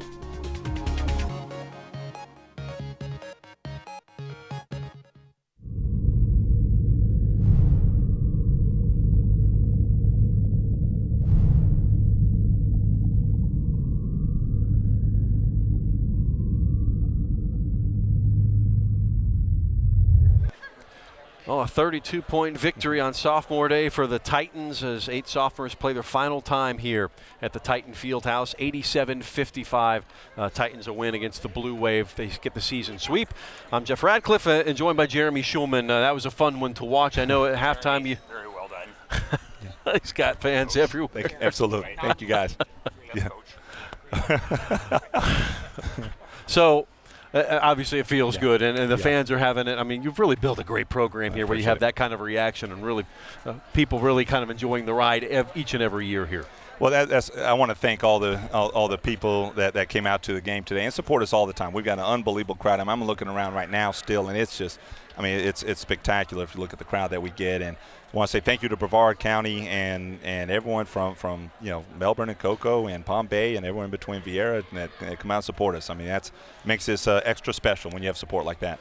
Oh, a 32-point victory on sophomore day for the Titans as 8 sophomores play their final time here at the Titan Fieldhouse. 87-55. Titans a win against the Blue Wave. They get the season sweep. I'm Jeff Radcliffe, and joined by Jeremy Schulman. That was a fun one to watch. I know at halftime you. Very well done. He's got fans everywhere. Absolutely. Thank you, guys. Yeah. So, obviously it feels good, and the fans are having it. I mean, you've really built a great program here where you have that kind of reaction and really people really kind of enjoying the ride each and every year here. Well, I want to thank all the people that came out to the game today and support us all the time. We've got an unbelievable crowd. I'm looking around right now still, and it's just, I mean, it's spectacular if you look at the crowd that we get. And I want to say thank you to Brevard County and everyone from Melbourne and Cocoa and Palm Bay and everyone in between Vieira that come out and support us. I mean, that makes this extra special when you have support like that.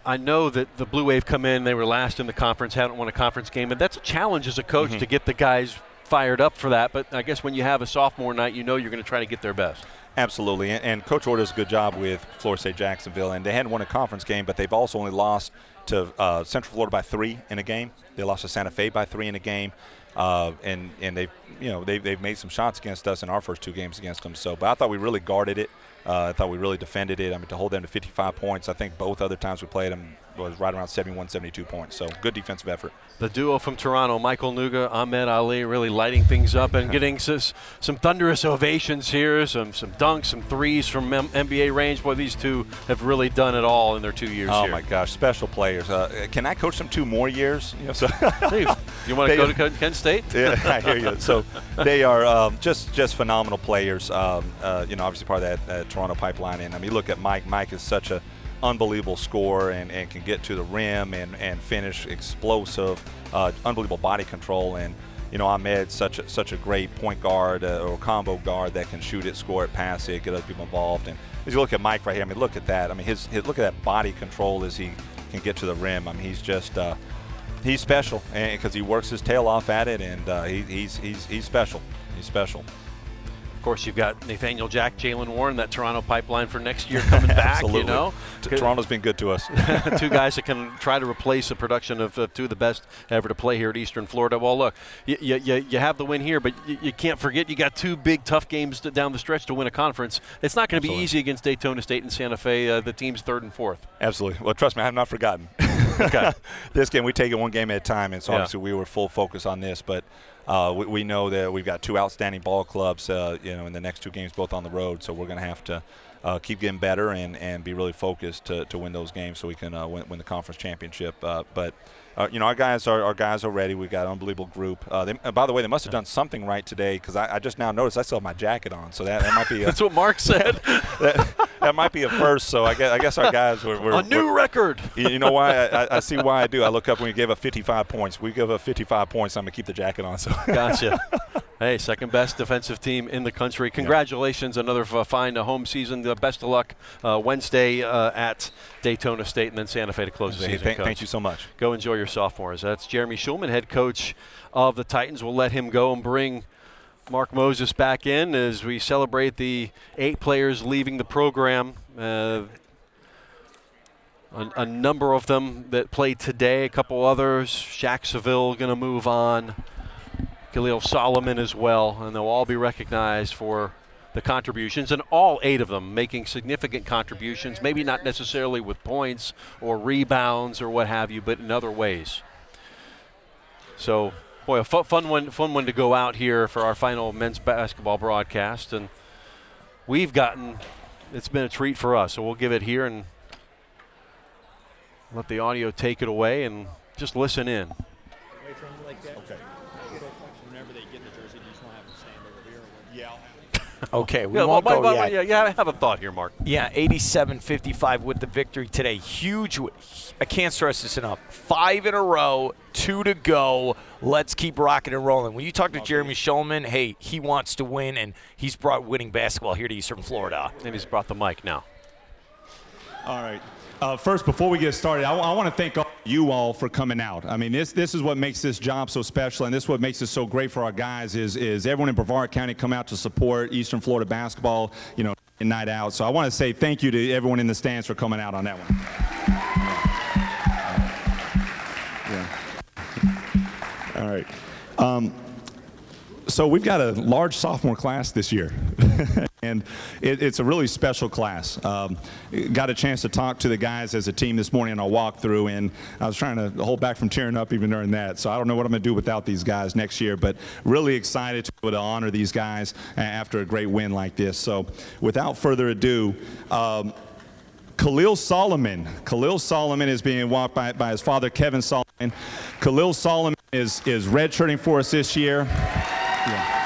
I know that the Blue Wave come in, they were last in the conference, haven't won a conference game, and that's a challenge as a coach to get the guys fired up for that. But I guess when you have a sophomore night, you know you're going to try to get their best. Absolutely, and Coach Orr does a good job with Florida State Jacksonville, and they hadn't won a conference game, but they've also only lost to Central Florida by 3 in a game. They lost to Santa Fe by 3 in a game, and they've made some shots against us in our first 2 games against them. So, but I thought we really guarded it. I thought we really defended it. I mean, to hold them to 55 points, I think both other times we played them was right around 71, 72 points. So good defensive effort. The duo from Toronto, Michael Nuga, Ahmed Ali, really lighting things up and getting some thunderous ovations here, some dunks, some threes from NBA range. Boy, these two have really done it all in their 2 years here. Oh, my gosh, special players. Can I coach them 2 more years? So you want to go to Kent State? Yeah, I hear you. So they are just phenomenal players, obviously part of that Toronto pipeline. And, I mean, look at Mike. Mike is such a unbelievable scorer and can get to the rim and finish explosive, unbelievable body control. And, Ahmed's such a great point guard or combo guard that can shoot it, score it, pass it, get other people involved. And as you look at Mike right here, I mean, look at that. I mean, his look at that body control as he can get to the rim. I mean, he's just he's special because he works his tail off at it, and he's special. He's special. Of course, you've got Nathaniel Jack, Jalen Warren, that Toronto pipeline for next year coming back. Absolutely. Toronto's been good to us. 2 guys that can try to replace the production of 2 of the best ever to play here at Eastern Florida. Well, look, you have the win here, but you can't forget you got 2 big, tough games down the stretch to win a conference. It's not going to be easy against Daytona State and Santa Fe, the teams 3rd and 4th. Absolutely. Well, trust me, I have not forgotten. Okay. This game, we take it 1 game at a time, and so obviously we were full focus on this, but we know that we've got 2 outstanding ball clubs, in the next 2 games, both on the road. So we're going to have to keep getting better and be really focused to win those games so we can win the conference championship. But our guys are ready. We've got an unbelievable group. By the way, they must have done something right today because I just now noticed I still have my jacket on. So that might be. That's what Mark said. that might be a first. So I guess our guys were a new record. You know why? I see why I do. I look up when we gave up 55 points. We give up 55 points. I'm gonna keep the jacket on. So gotcha. Hey, second best defensive team in the country. Congratulations, another fine home season. Best of luck Wednesday at Daytona State and then Santa Fe to close the season. Thank you so much. Go enjoy your sophomores. That's Jeremy Schulman, head coach of the Titans. We'll let him go and bring Mark Moses back in as we celebrate the 8 players leaving the program. A number of them that played today, a couple others. Jacksonville going to move on. Khalil Solomon as well, and they'll all be recognized for the contributions, and all 8 of them making significant contributions, maybe not necessarily with points or rebounds or what have you, but in other ways. So, boy, a fun one to go out here for our final men's basketball broadcast, and it's been a treat for us, so we'll give it here and let the audio take it away and just listen in. Okay. Okay, we won't go yet. Yeah, have a thought here, Mark. Yeah, 87-55 with the victory today. Huge. I can't stress this enough. 5 in a row, 2 to go. Let's keep rocking and rolling. When you talk to Jeremy Schulman, hey, he wants to win, and he's brought winning basketball here to Eastern Florida. And he's brought the mic now. All right. First, before we get started, I want to thank you all for coming out. I mean, this is what makes this job so special, and this is what makes it so great for our guys is everyone in Brevard County come out to support Eastern Florida basketball, night out. So I want to say thank you to everyone in the stands for coming out on that one. Yeah. All right. So we've got a large sophomore class this year, and it's a really special class. Got a chance to talk to the guys as a team this morning on our walkthrough, and I was trying to hold back from tearing up even during that. So I don't know what I'm going to do without these guys next year, but really excited to be able to honor these guys after a great win like this. So without further ado, Khalil Solomon. Khalil Solomon is being walked by his father, Kevin Solomon. Khalil Solomon is redshirting for us this year. Yeah.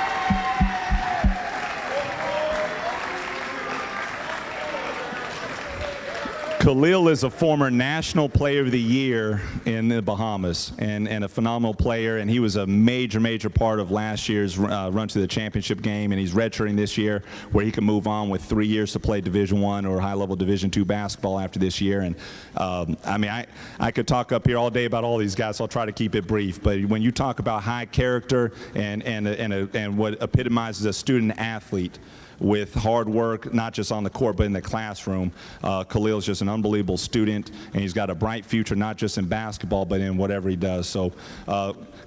Khalil is a former National Player of the Year in the Bahamas and a phenomenal player, and he was a major part of last year's run to the championship game, and he's redshirting this year where he can move on with 3 years to play Division I or high-level Division II basketball after this year. And I mean, I could talk up here all day about all these guys, so I'll try to keep it brief. But when you talk about high character and what epitomizes a student athlete with hard work, not just on the court, but in the classroom. Khalil's just an unbelievable student, and he's got a bright future, not just in basketball, but in whatever he does. So,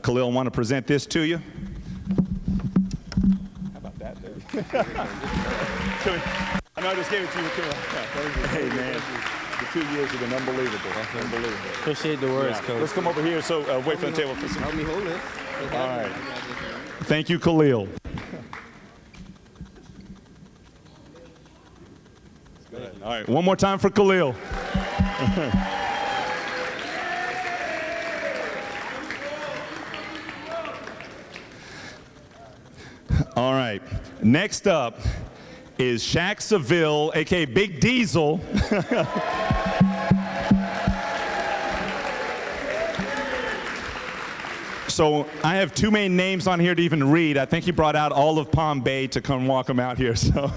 Khalil, I want to present this to you. How about that, baby? I know I just gave it to you. Hey, man. The 2 years have been unbelievable. Unbelievable. Appreciate the words, Coach. Let's come over here. So, wait for the table. Help me hold it. All right. Thank you, Khalil. All right, one more time for Khalil. All right, next up is Shaq Seville, aka Big Diesel. So I have too many names on here to even read. I think he brought out all of Palm Bay to come walk him out here. So,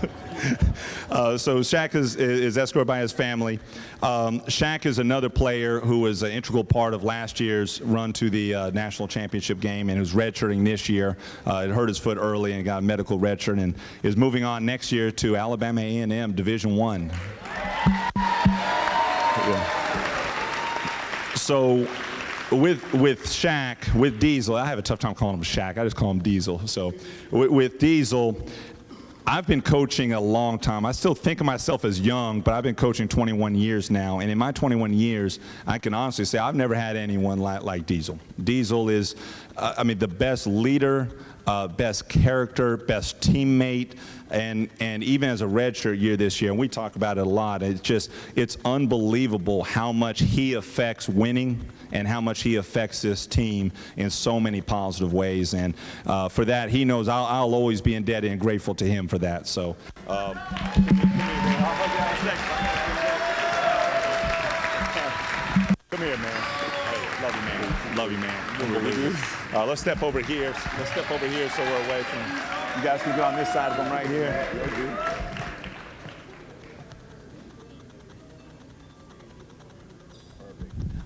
so Shaq is escorted by his family. Shaq is another player who was an integral part of last year's run to the national championship game and who's redshirting this year. It hurt his foot early and got a medical redshirt and is moving on next year to Alabama A&M Division I. Yeah. So, with Shaq, with Diesel, I have a tough time calling him Shaq. I just call him Diesel. So with Diesel, I've been coaching a long time. I still think of myself as young, but I've been coaching 21 years now. And in my 21 years, I can honestly say I've never had anyone like Diesel. Diesel is, I mean, the best leader, best character, best teammate, and even as a redshirt year this year, and we talk about it a lot, it's unbelievable how much he affects winning and how much he affects this team in so many positive ways. And for that, he knows I'll always be indebted and grateful to him for that. So. Come here, man. Hey, love you, man. Love you, man. Let's step over here. Let's step over here so we're away from. You guys can go on this side of them right here.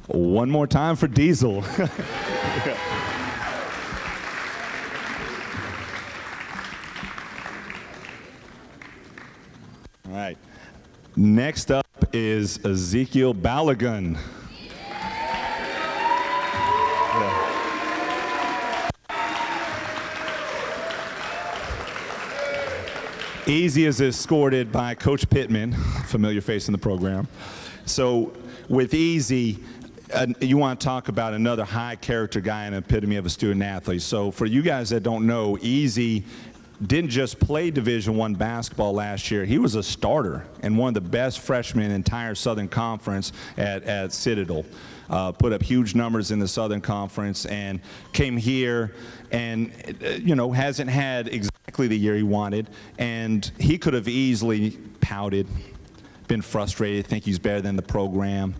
One more time for Diesel. All right. Next up is Ezekiel Balogun. Easy is escorted by Coach Pittman, familiar face in the program. So with Easy, you want to talk about another high character guy and epitome of a student athlete. So for you guys that don't know, Easy didn't just play Division I basketball last year. He was a starter and one of the best freshmen in the entire Southern Conference at Citadel. Put up huge numbers in the Southern Conference and came here and, hasn't had exactly the year he wanted. And he could have easily pouted, been frustrated, think he's better than the program.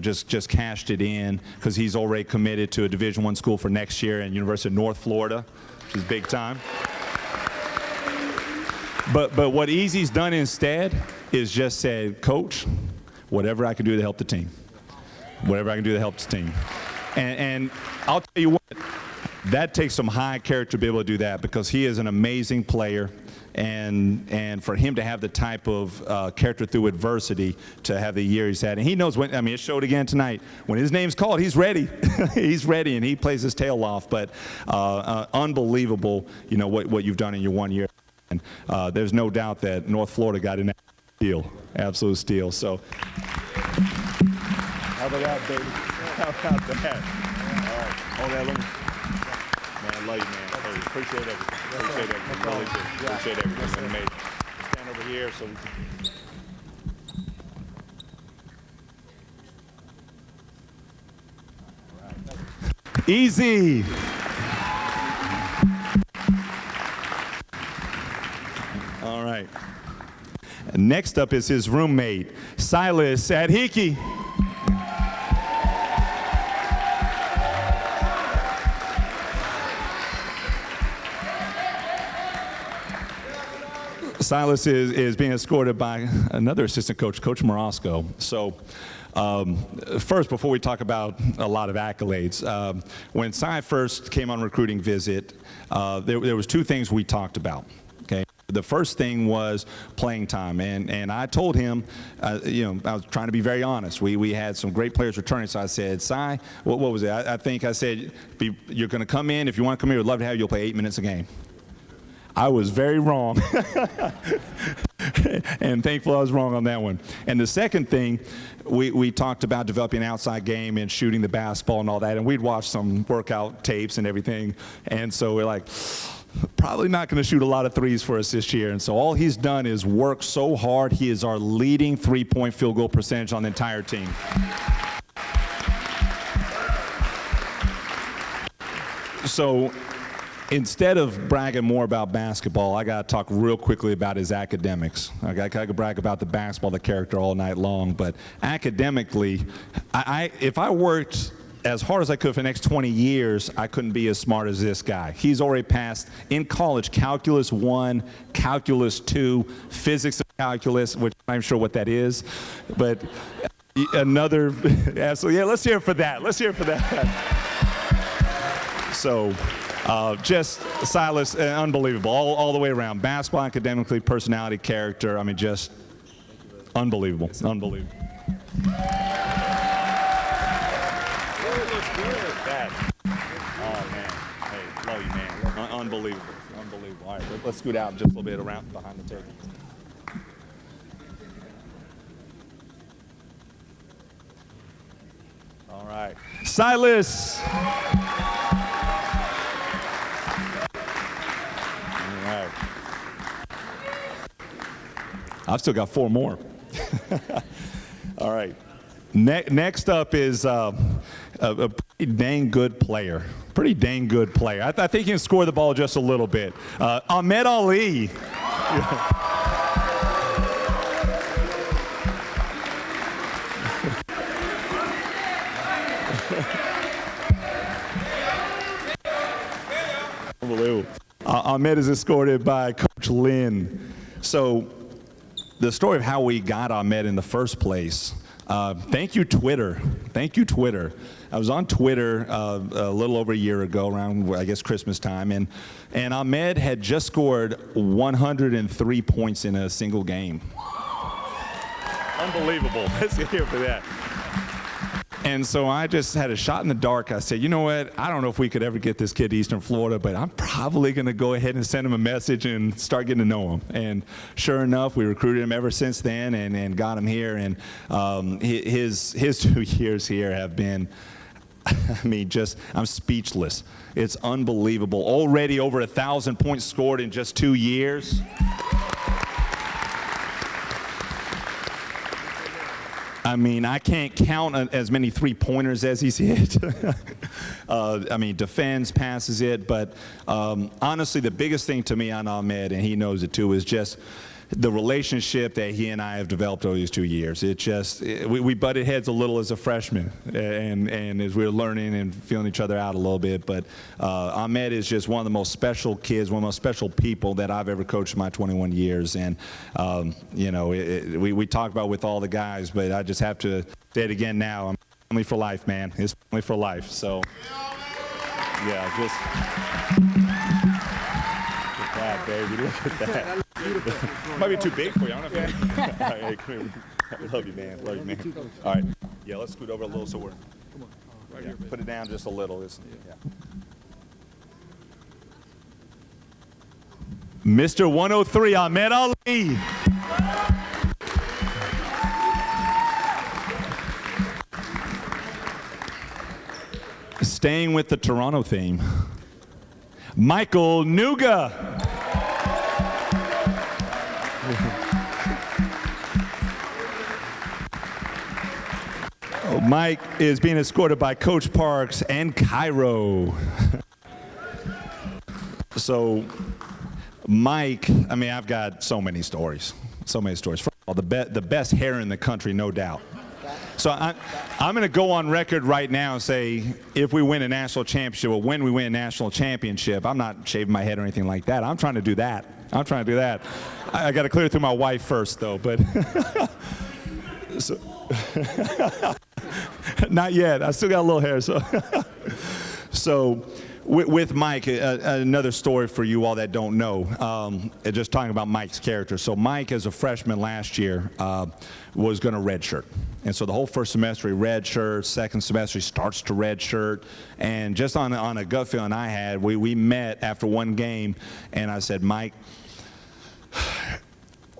Just cashed it in because he's already committed to a Division I school for next year at University of North Florida, which is big time. But what Easy's done instead is just said, Coach, whatever I can do to help the team. Whatever I can do to help the team. And I'll tell you what, that takes some high character to be able to do that because he is an amazing player. And for him to have the type of character through adversity to have the year he's had. And he knows when, I mean, it showed again tonight. When his name's called, he's ready. He's ready, and he plays his tail off. But unbelievable, what you've done in your 1 year. And there's no doubt that North Florida got in that steal, absolute steal. So how about that, baby? How about that? All right. Hold that, let me. Man, I love you, man. Hey, appreciate everything. Appreciate everything. Really do. Appreciate everything. It's amazing. Stand over here so we can. Easy. All right. Next up is his roommate, Silas Adhiki. Silas is being escorted by another assistant coach, Coach Morosco. So first, before we talk about a lot of accolades, when Si first came on recruiting visit, there was two things we talked about. Okay, the first thing was playing time, and I told him, I was trying to be very honest. We had some great players returning, so I said, Si, what was it? I think I said, you're going to come in. If you want to come here, we'd love to have you. You'll play 8 minutes a game. I was very wrong, and thankful I was wrong on that one. And the second thing, we talked about developing an outside game and shooting the basketball and all that, and we'd watched some workout tapes and everything, and so we're like, probably not going to shoot a lot of threes for us this year. And so all he's done is work so hard. He is our leading three-point field goal percentage on the entire team. So instead of bragging more about basketball, I got to talk real quickly about his academics. I could brag about the basketball, the character all night long, but academically, if I worked as hard as I could for the next 20 years, I couldn't be as smart as this guy. He's already passed in college Calculus 1, Calculus 2, Physics of Calculus, which I'm not sure what that is, but another, so yeah, let's hear it for that. Let's hear it for that. So, just Silas, unbelievable, all the way around. Basketball, academically, personality, character, I mean, just unbelievable, unbelievable. Oh, man. Hey, love you, man. Unbelievable, unbelievable. All right, let's scoot out just a little bit around behind the table. All right. Silas! I've still got 4 more. All right. Next up is a pretty dang good player. Pretty dang good player. I think he can score the ball just a little bit. Ahmed Ali. Unbelievable. Ahmed is escorted by Coach Lynn. So the story of how we got Ahmed in the first place, thank you, Twitter. Thank you, Twitter. I was on Twitter a little over a year ago, around, I guess, Christmas time, and Ahmed had just scored 103 points in a single game. Unbelievable. Let's hear for that. And so I just had a shot in the dark. I said, you know what? I don't know if we could ever get this kid to Eastern Florida, but I'm probably going to go ahead and send him a message and start getting to know him. And sure enough, we recruited him ever since then and got him here. And his 2 years here have been, I mean, I'm speechless. It's unbelievable. Already over 1,000 points scored in just 2 years. I mean, I can't count as many three-pointers as he's hit. I mean, defends, passes it, but honestly, the biggest thing to me on Ahmed, and he knows it too, is just the relationship that he and I have developed over these 2 years. We butted heads a little as a freshman, and as we were learning and feeling each other out a little bit, but Ahmed is just one of the most special kids, one of the most special people that I've ever coached in my 21 years, and you know, we talk about with all the guys, but I just have to say it again now, I'm family for life, man. It's family for life, so yeah, just look at that, baby, look at that. Might be too big for you. I don't know if you. All right, hey, come here. I love you, man. Love you, man. All right. Yeah, let's scoot over a little so we're. Come on. Right here. Put it down just a little. Yeah. Mr. 103, Ahmed Ali. Staying with the Toronto theme, Michael Nuga. Mike is being escorted by Coach Parks and Cairo. So, Mike, I mean, I've got so many stories. First of all, the best hair in the country, no doubt. So I'm going to go on record right now and say if we win a national championship or when we win a national championship, I'm not shaving my head or anything like that. I'm trying to do that. I got to clear it through my wife first, though. But so, not yet. I still got a little hair. So with Mike, another story for you all that don't know, just talking about Mike's character. So Mike, as a freshman last year, was going to redshirt. And so the whole first semester he redshirt, second semester he starts to redshirt. And just on a gut feeling I had, we met after one game, and I said, Mike,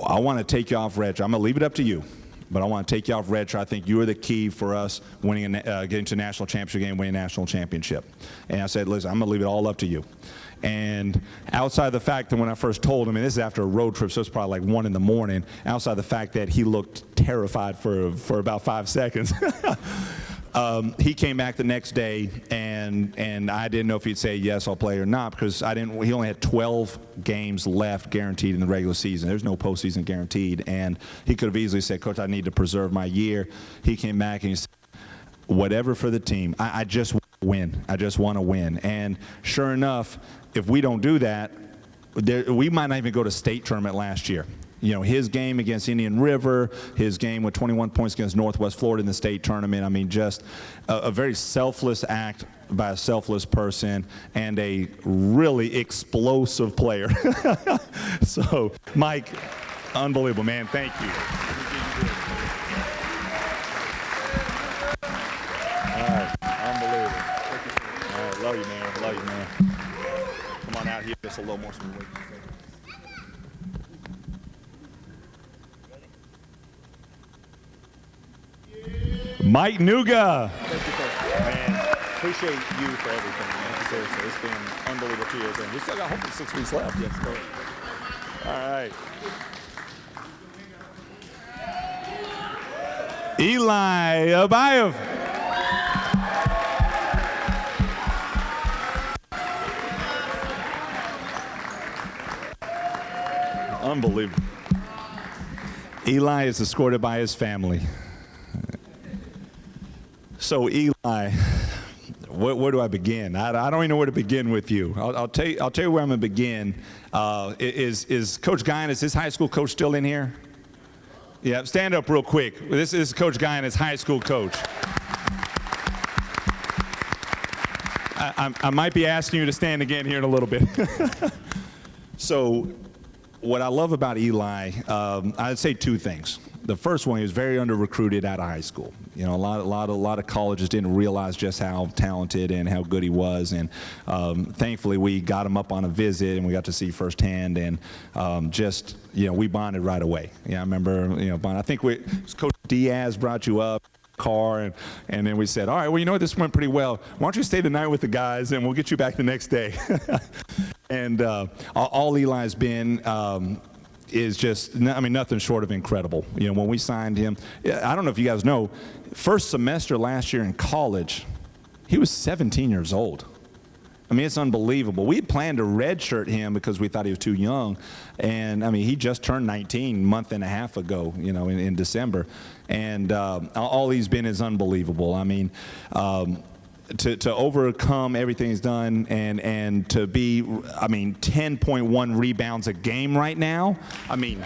I want to take you off redshirt. I'm going to leave it up to you. But I want to take you off redshirt. I think you are the key for us winning, getting to a national championship game, winning a national championship. And I said, listen, I'm going to leave it all up to you. And outside the fact that when I first told him, and this is after a road trip, so it's probably like 1 in the morning, outside the fact that he looked terrified for about 5 seconds, he came back the next day, and I didn't know if he'd say yes, I'll play or not, because he only had 12 games left guaranteed in the regular season. There's no postseason guaranteed, and he could have easily said, Coach, I need to preserve my year. He came back and he said, whatever for the team. I just want to win. I just want to win. And sure enough, if we don't do that, we might not even go to state tournament last year. You know, his game against Indian River, his game with 21 points against Northwest Florida in the state tournament. I mean, just a very selfless act by a selfless person and a really explosive player. So, Mike, unbelievable, man. Thank you. All right, unbelievable. All right, love you, man. Love you, man. Come on out here, just a little more some weight. Mike Nuga. Thank you, Coach. Man, appreciate you for everything, man. Seriously, it's been unbelievable 2 years, and we still got hopefully 6 weeks left. Yes, Coach. All right. Eli Abayev. Unbelievable. Eli is escorted by his family. So Eli, where do I begin? I don't even know where to begin with you. I'll tell you where I'm going to begin. Is Coach Guyan, is his high school coach still in here? Yeah, stand up real quick. This is Coach Guyan, his high school coach. I might be asking you to stand again here in a little bit. So what I love about Eli, I'd say 2 things. The first one, he was very under-recruited out of high school. You know, a lot of colleges didn't realize just how talented and how good he was, and thankfully we got him up on a visit and we got to see firsthand, and just, you know, we bonded right away. Yeah, I remember, you know, I think Coach Diaz brought you up car, and then we said, all right, well, you know what, this went pretty well. Why don't you stay the night with the guys and we'll get you back the next day. And all Eli's been is just, I mean, nothing short of incredible. You know, when we signed him, I don't know if you guys know, first semester last year in college, he was 17 years old. I mean, it's unbelievable. We had planned to redshirt him because we thought he was too young. And, I mean, he just turned 19 a month and a half ago, you know, in December. And all he's been is unbelievable. I mean, to overcome everything he's done and to be, I mean, 10.1 rebounds a game right now. I mean,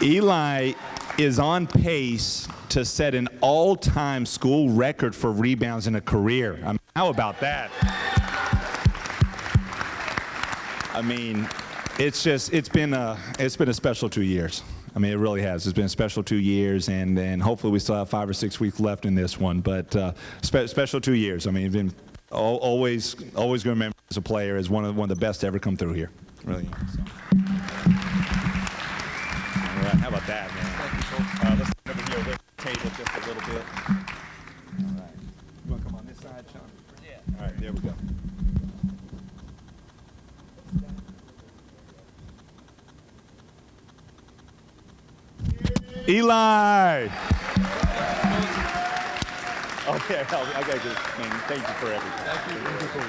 Eli is on pace to set an all-time school record for rebounds in a career. I mean, how about that? I mean, it's been a special 2 years. I mean, it really has. It's been a special 2 years, and hopefully we still have 5 or 6 weeks left in this one. But special 2 years. I mean, it's been always going to remember as a player as one of the best to ever come through here. Really. So. All right, how about that, man? Let's stand over here with the table just a little bit. All right. You want to come on this side, Sean? Yeah. All right, there we go. Eli. Okay, I got to just thank you for everything.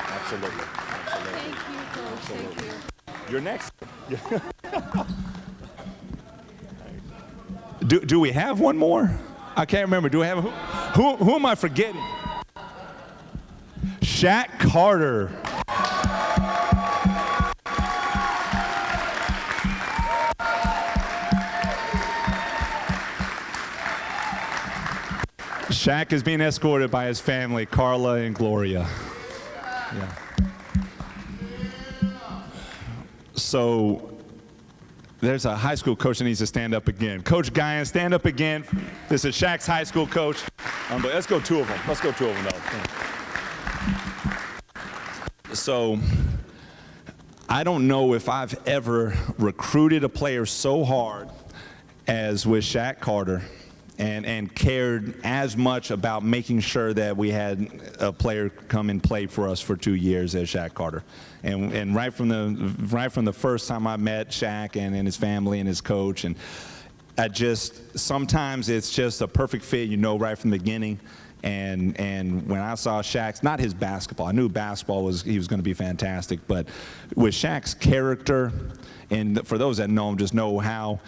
Absolutely. Thank you, Coach. Thank you. You're next. Do we have one more? I can't remember. Do we have who am I forgetting? Shaq Carter. Shaq is being escorted by his family, Carla and Gloria. Yeah. So there's a high school coach that needs to stand up again. Coach Guyan, stand up again. This is Shaq's high school coach. Let's go two of them. Let's go two of them, though. So I don't know if I've ever recruited a player so hard as with Shaq Carter. And cared as much about making sure that we had a player come and play for us for 2 years as Shaq Carter. And right from the first time I met Shaq and his family and his coach, and sometimes it's just a perfect fit, right from the beginning. And when I saw Shaq's, not his basketball, I knew basketball he was going to be fantastic, but with Shaq's character, and for those that know him, just know how,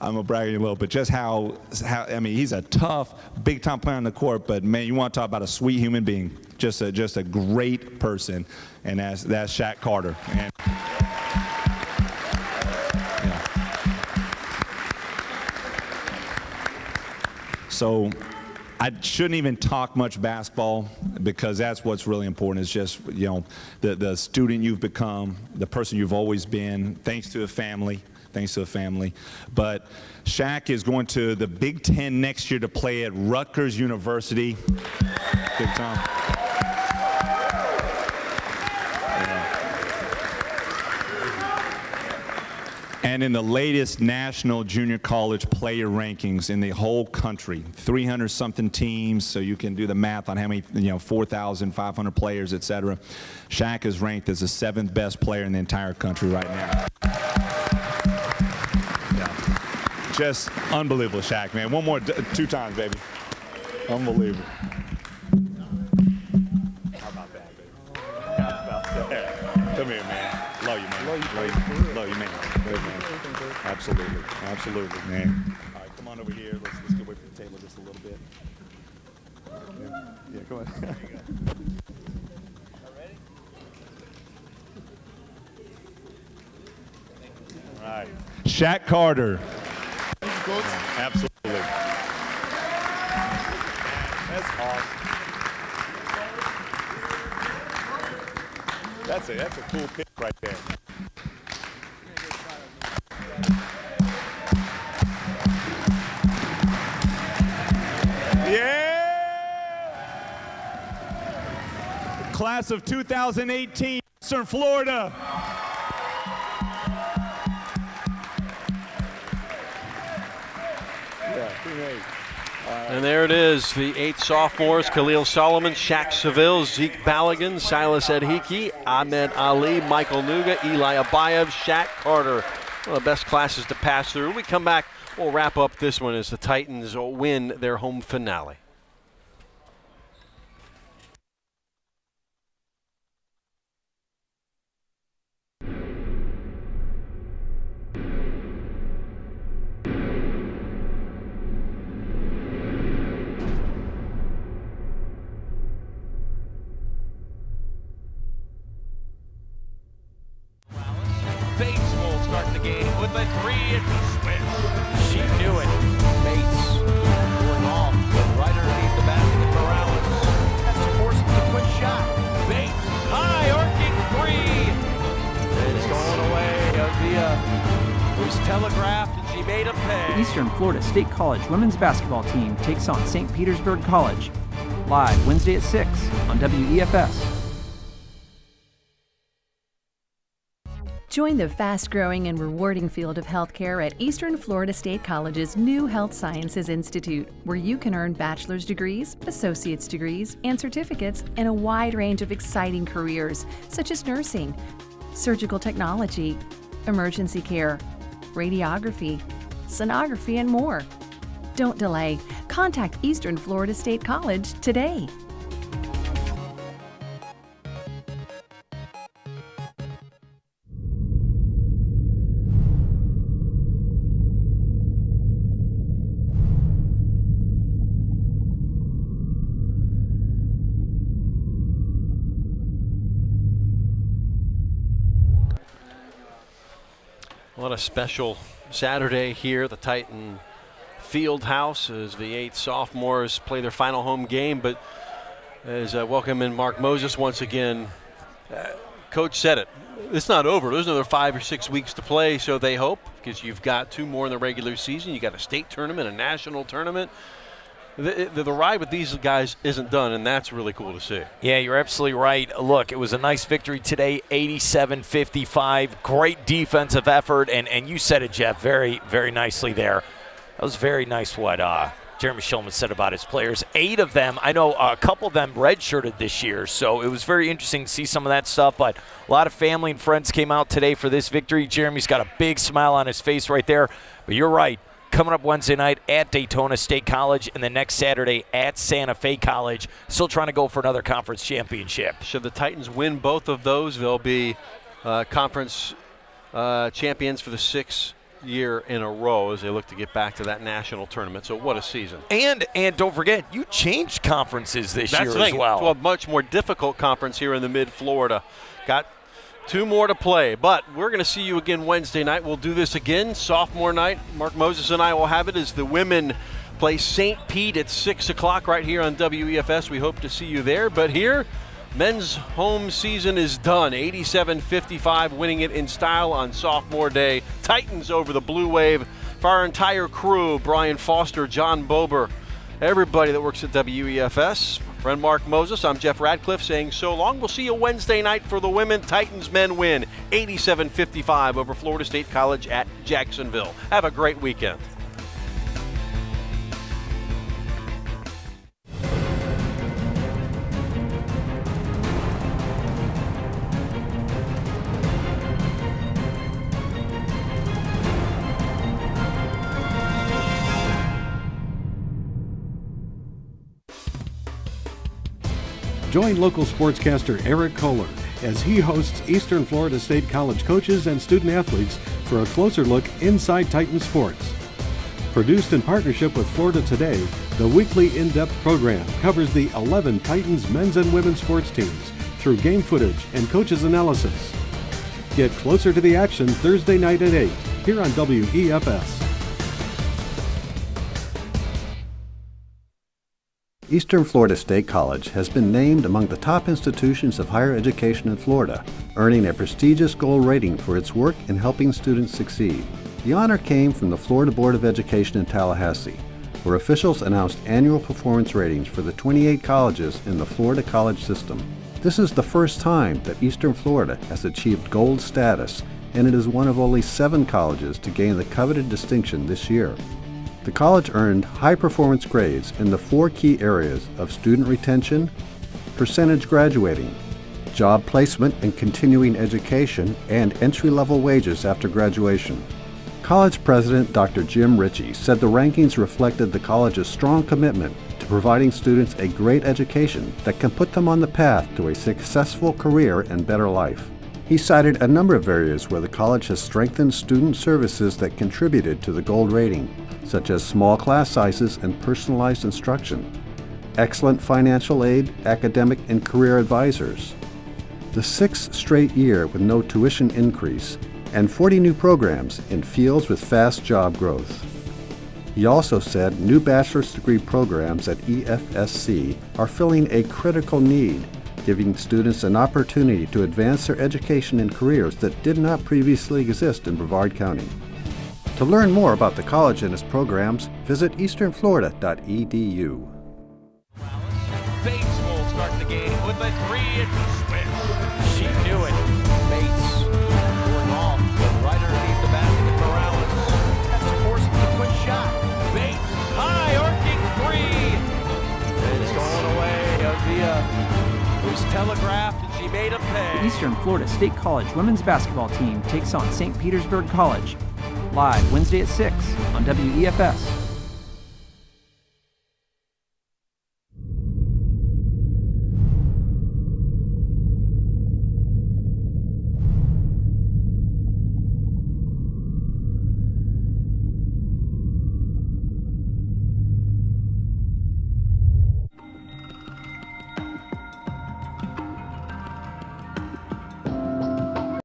I'm a bragging a little, but just how, I mean, he's a tough, big-time player on the court, but, man, you want to talk about a sweet human being, just a great person, and that's Shaq Carter. And, yeah. So I shouldn't even talk much basketball because that's what's really important is just, the student you've become, the person you've always been, thanks to a family. But Shaq is going to the Big Ten next year to play at Rutgers University. Big time. And in the latest national junior college player rankings in the whole country, 300-something teams, so you can do the math on how many, 4,500 players, et cetera. Shaq is ranked as the 7th best player in the entire country right now. Yeah. Just unbelievable, Shaq, man. One more, 2 times, baby. Unbelievable. How about that, baby? How about that? Come here, man. Love you, man. Love you, man. Absolutely, man. All right, come on over here. Let's get away from the table just a little bit. Yeah, come on. There you go. Ready? All right. Shaq Carter. Absolutely. That's awesome. That's a cool pick right there. Class of 2018, Eastern Florida. And there it is, the 8 sophomores, Khalil Solomon, Shaq Seville, Zeke Balogun, Silas Edhiki, Ahmed Ali, Michael Nuga, Eli Abayev, Shaq Carter. One of the best classes to pass through. When we come back, we'll wrap up this one as the Titans win their home finale. Bates will start the game with a 3 and switch. She knew it. Bates going off, but right underneath the basket, Morales has to force him to quick shot. Bates, high arcing 3. And it's going away. It was telegraphed, and she made a pay. The Eastern Florida State College women's basketball team takes on St. Petersburg College. Live Wednesday at 6 on WEFS. Join the fast-growing and rewarding field of healthcare at Eastern Florida State College's new Health Sciences Institute, where you can earn bachelor's degrees, associate's degrees, and certificates in a wide range of exciting careers, such as nursing, surgical technology, emergency care, radiography, sonography, and more. Don't delay. Contact Eastern Florida State College today. What a special Saturday here at the Titan Field House as the 8 sophomores play their final home game. But as I welcome in Mark Moses once again, Coach said it. It's not over. There's another 5 or 6 weeks to play, so they hope, because you've got 2 more in the regular season. You got a state tournament, a national tournament. The ride with these guys isn't done, and that's really cool to see. Yeah, you're absolutely right. Look, it was a nice victory today, 87-55. Great defensive effort, and you said it, Jeff, very, very nicely there. That was very nice what Jeremy Shulman said about his players. 8 of them, I know a couple of them redshirted this year, so it was very interesting to see some of that stuff, but a lot of family and friends came out today for this victory. Jeremy's got a big smile on his face right there, but you're right. Coming up Wednesday night at Daytona State College and the next Saturday at Santa Fe College. Still trying to go for another conference championship. Should the Titans win both of those, they'll be conference champions for the 6th year in a row as they look to get back to that national tournament. So what a season. And don't forget, you changed conferences this year as well. Well, a much more difficult conference here in the mid-Florida. Got 2 more to play, but we're going to see you again Wednesday night. We'll do this again, sophomore night. Mark Moses and I will have it as the women play St. Pete at 6 o'clock right here on WEFS. We hope to see you there. But here, men's home season is done. 87-55, winning it in style on sophomore day. Titans over the Blue Wave. For our entire crew, Brian Foster, John Bober, everybody that works at WEFS. Friend Mark Moses, I'm Jeff Radcliffe saying so long. We'll see you Wednesday night for the women. Titans men win 87-55 over Florida State College at Jacksonville. Have a great weekend. Join local sportscaster Eric Kohler as he hosts Eastern Florida State College coaches and student athletes for a closer look inside Titan sports. Produced in partnership with Florida Today, the weekly in-depth program covers the 11 Titans men's and women's sports teams through game footage and coaches' analysis. Get closer to the action Thursday night at 8 here on WEFS. Eastern Florida State College has been named among the top institutions of higher education in Florida, earning a prestigious gold rating for its work in helping students succeed. The honor came from the Florida Board of Education in Tallahassee, where officials announced annual performance ratings for the 28 colleges in the Florida college system. This is the first time that Eastern Florida has achieved gold status, and it is one of only 7 colleges to gain the coveted distinction this year. The college earned high-performance grades in the 4 key areas of student retention, percentage graduating, job placement and continuing education, and entry-level wages after graduation. College President Dr. Jim Ritchie said the rankings reflected the college's strong commitment to providing students a great education that can put them on the path to a successful career and better life. He cited a number of areas where the college has strengthened student services that contributed to the gold rating, such as small class sizes and personalized instruction, excellent financial aid, academic and career advisors, the 6th straight year with no tuition increase, and 40 new programs in fields with fast job growth. He also said new bachelor's degree programs at EFSC are filling a critical need, giving students an opportunity to advance their education in careers that did not previously exist in Brevard County. To learn more about the college and its programs, visit easternflorida.edu. Bates will start the game with a 3 and switch. She knew it. Bates going off, right underneath the basket. Morales has to force the quick shot. Bates, high arcing 3. And it's going away. Avia was telegraphed and she made him pay. The Eastern Florida State College women's basketball team takes on St. Petersburg College. live Wednesday at 6 on WEFS.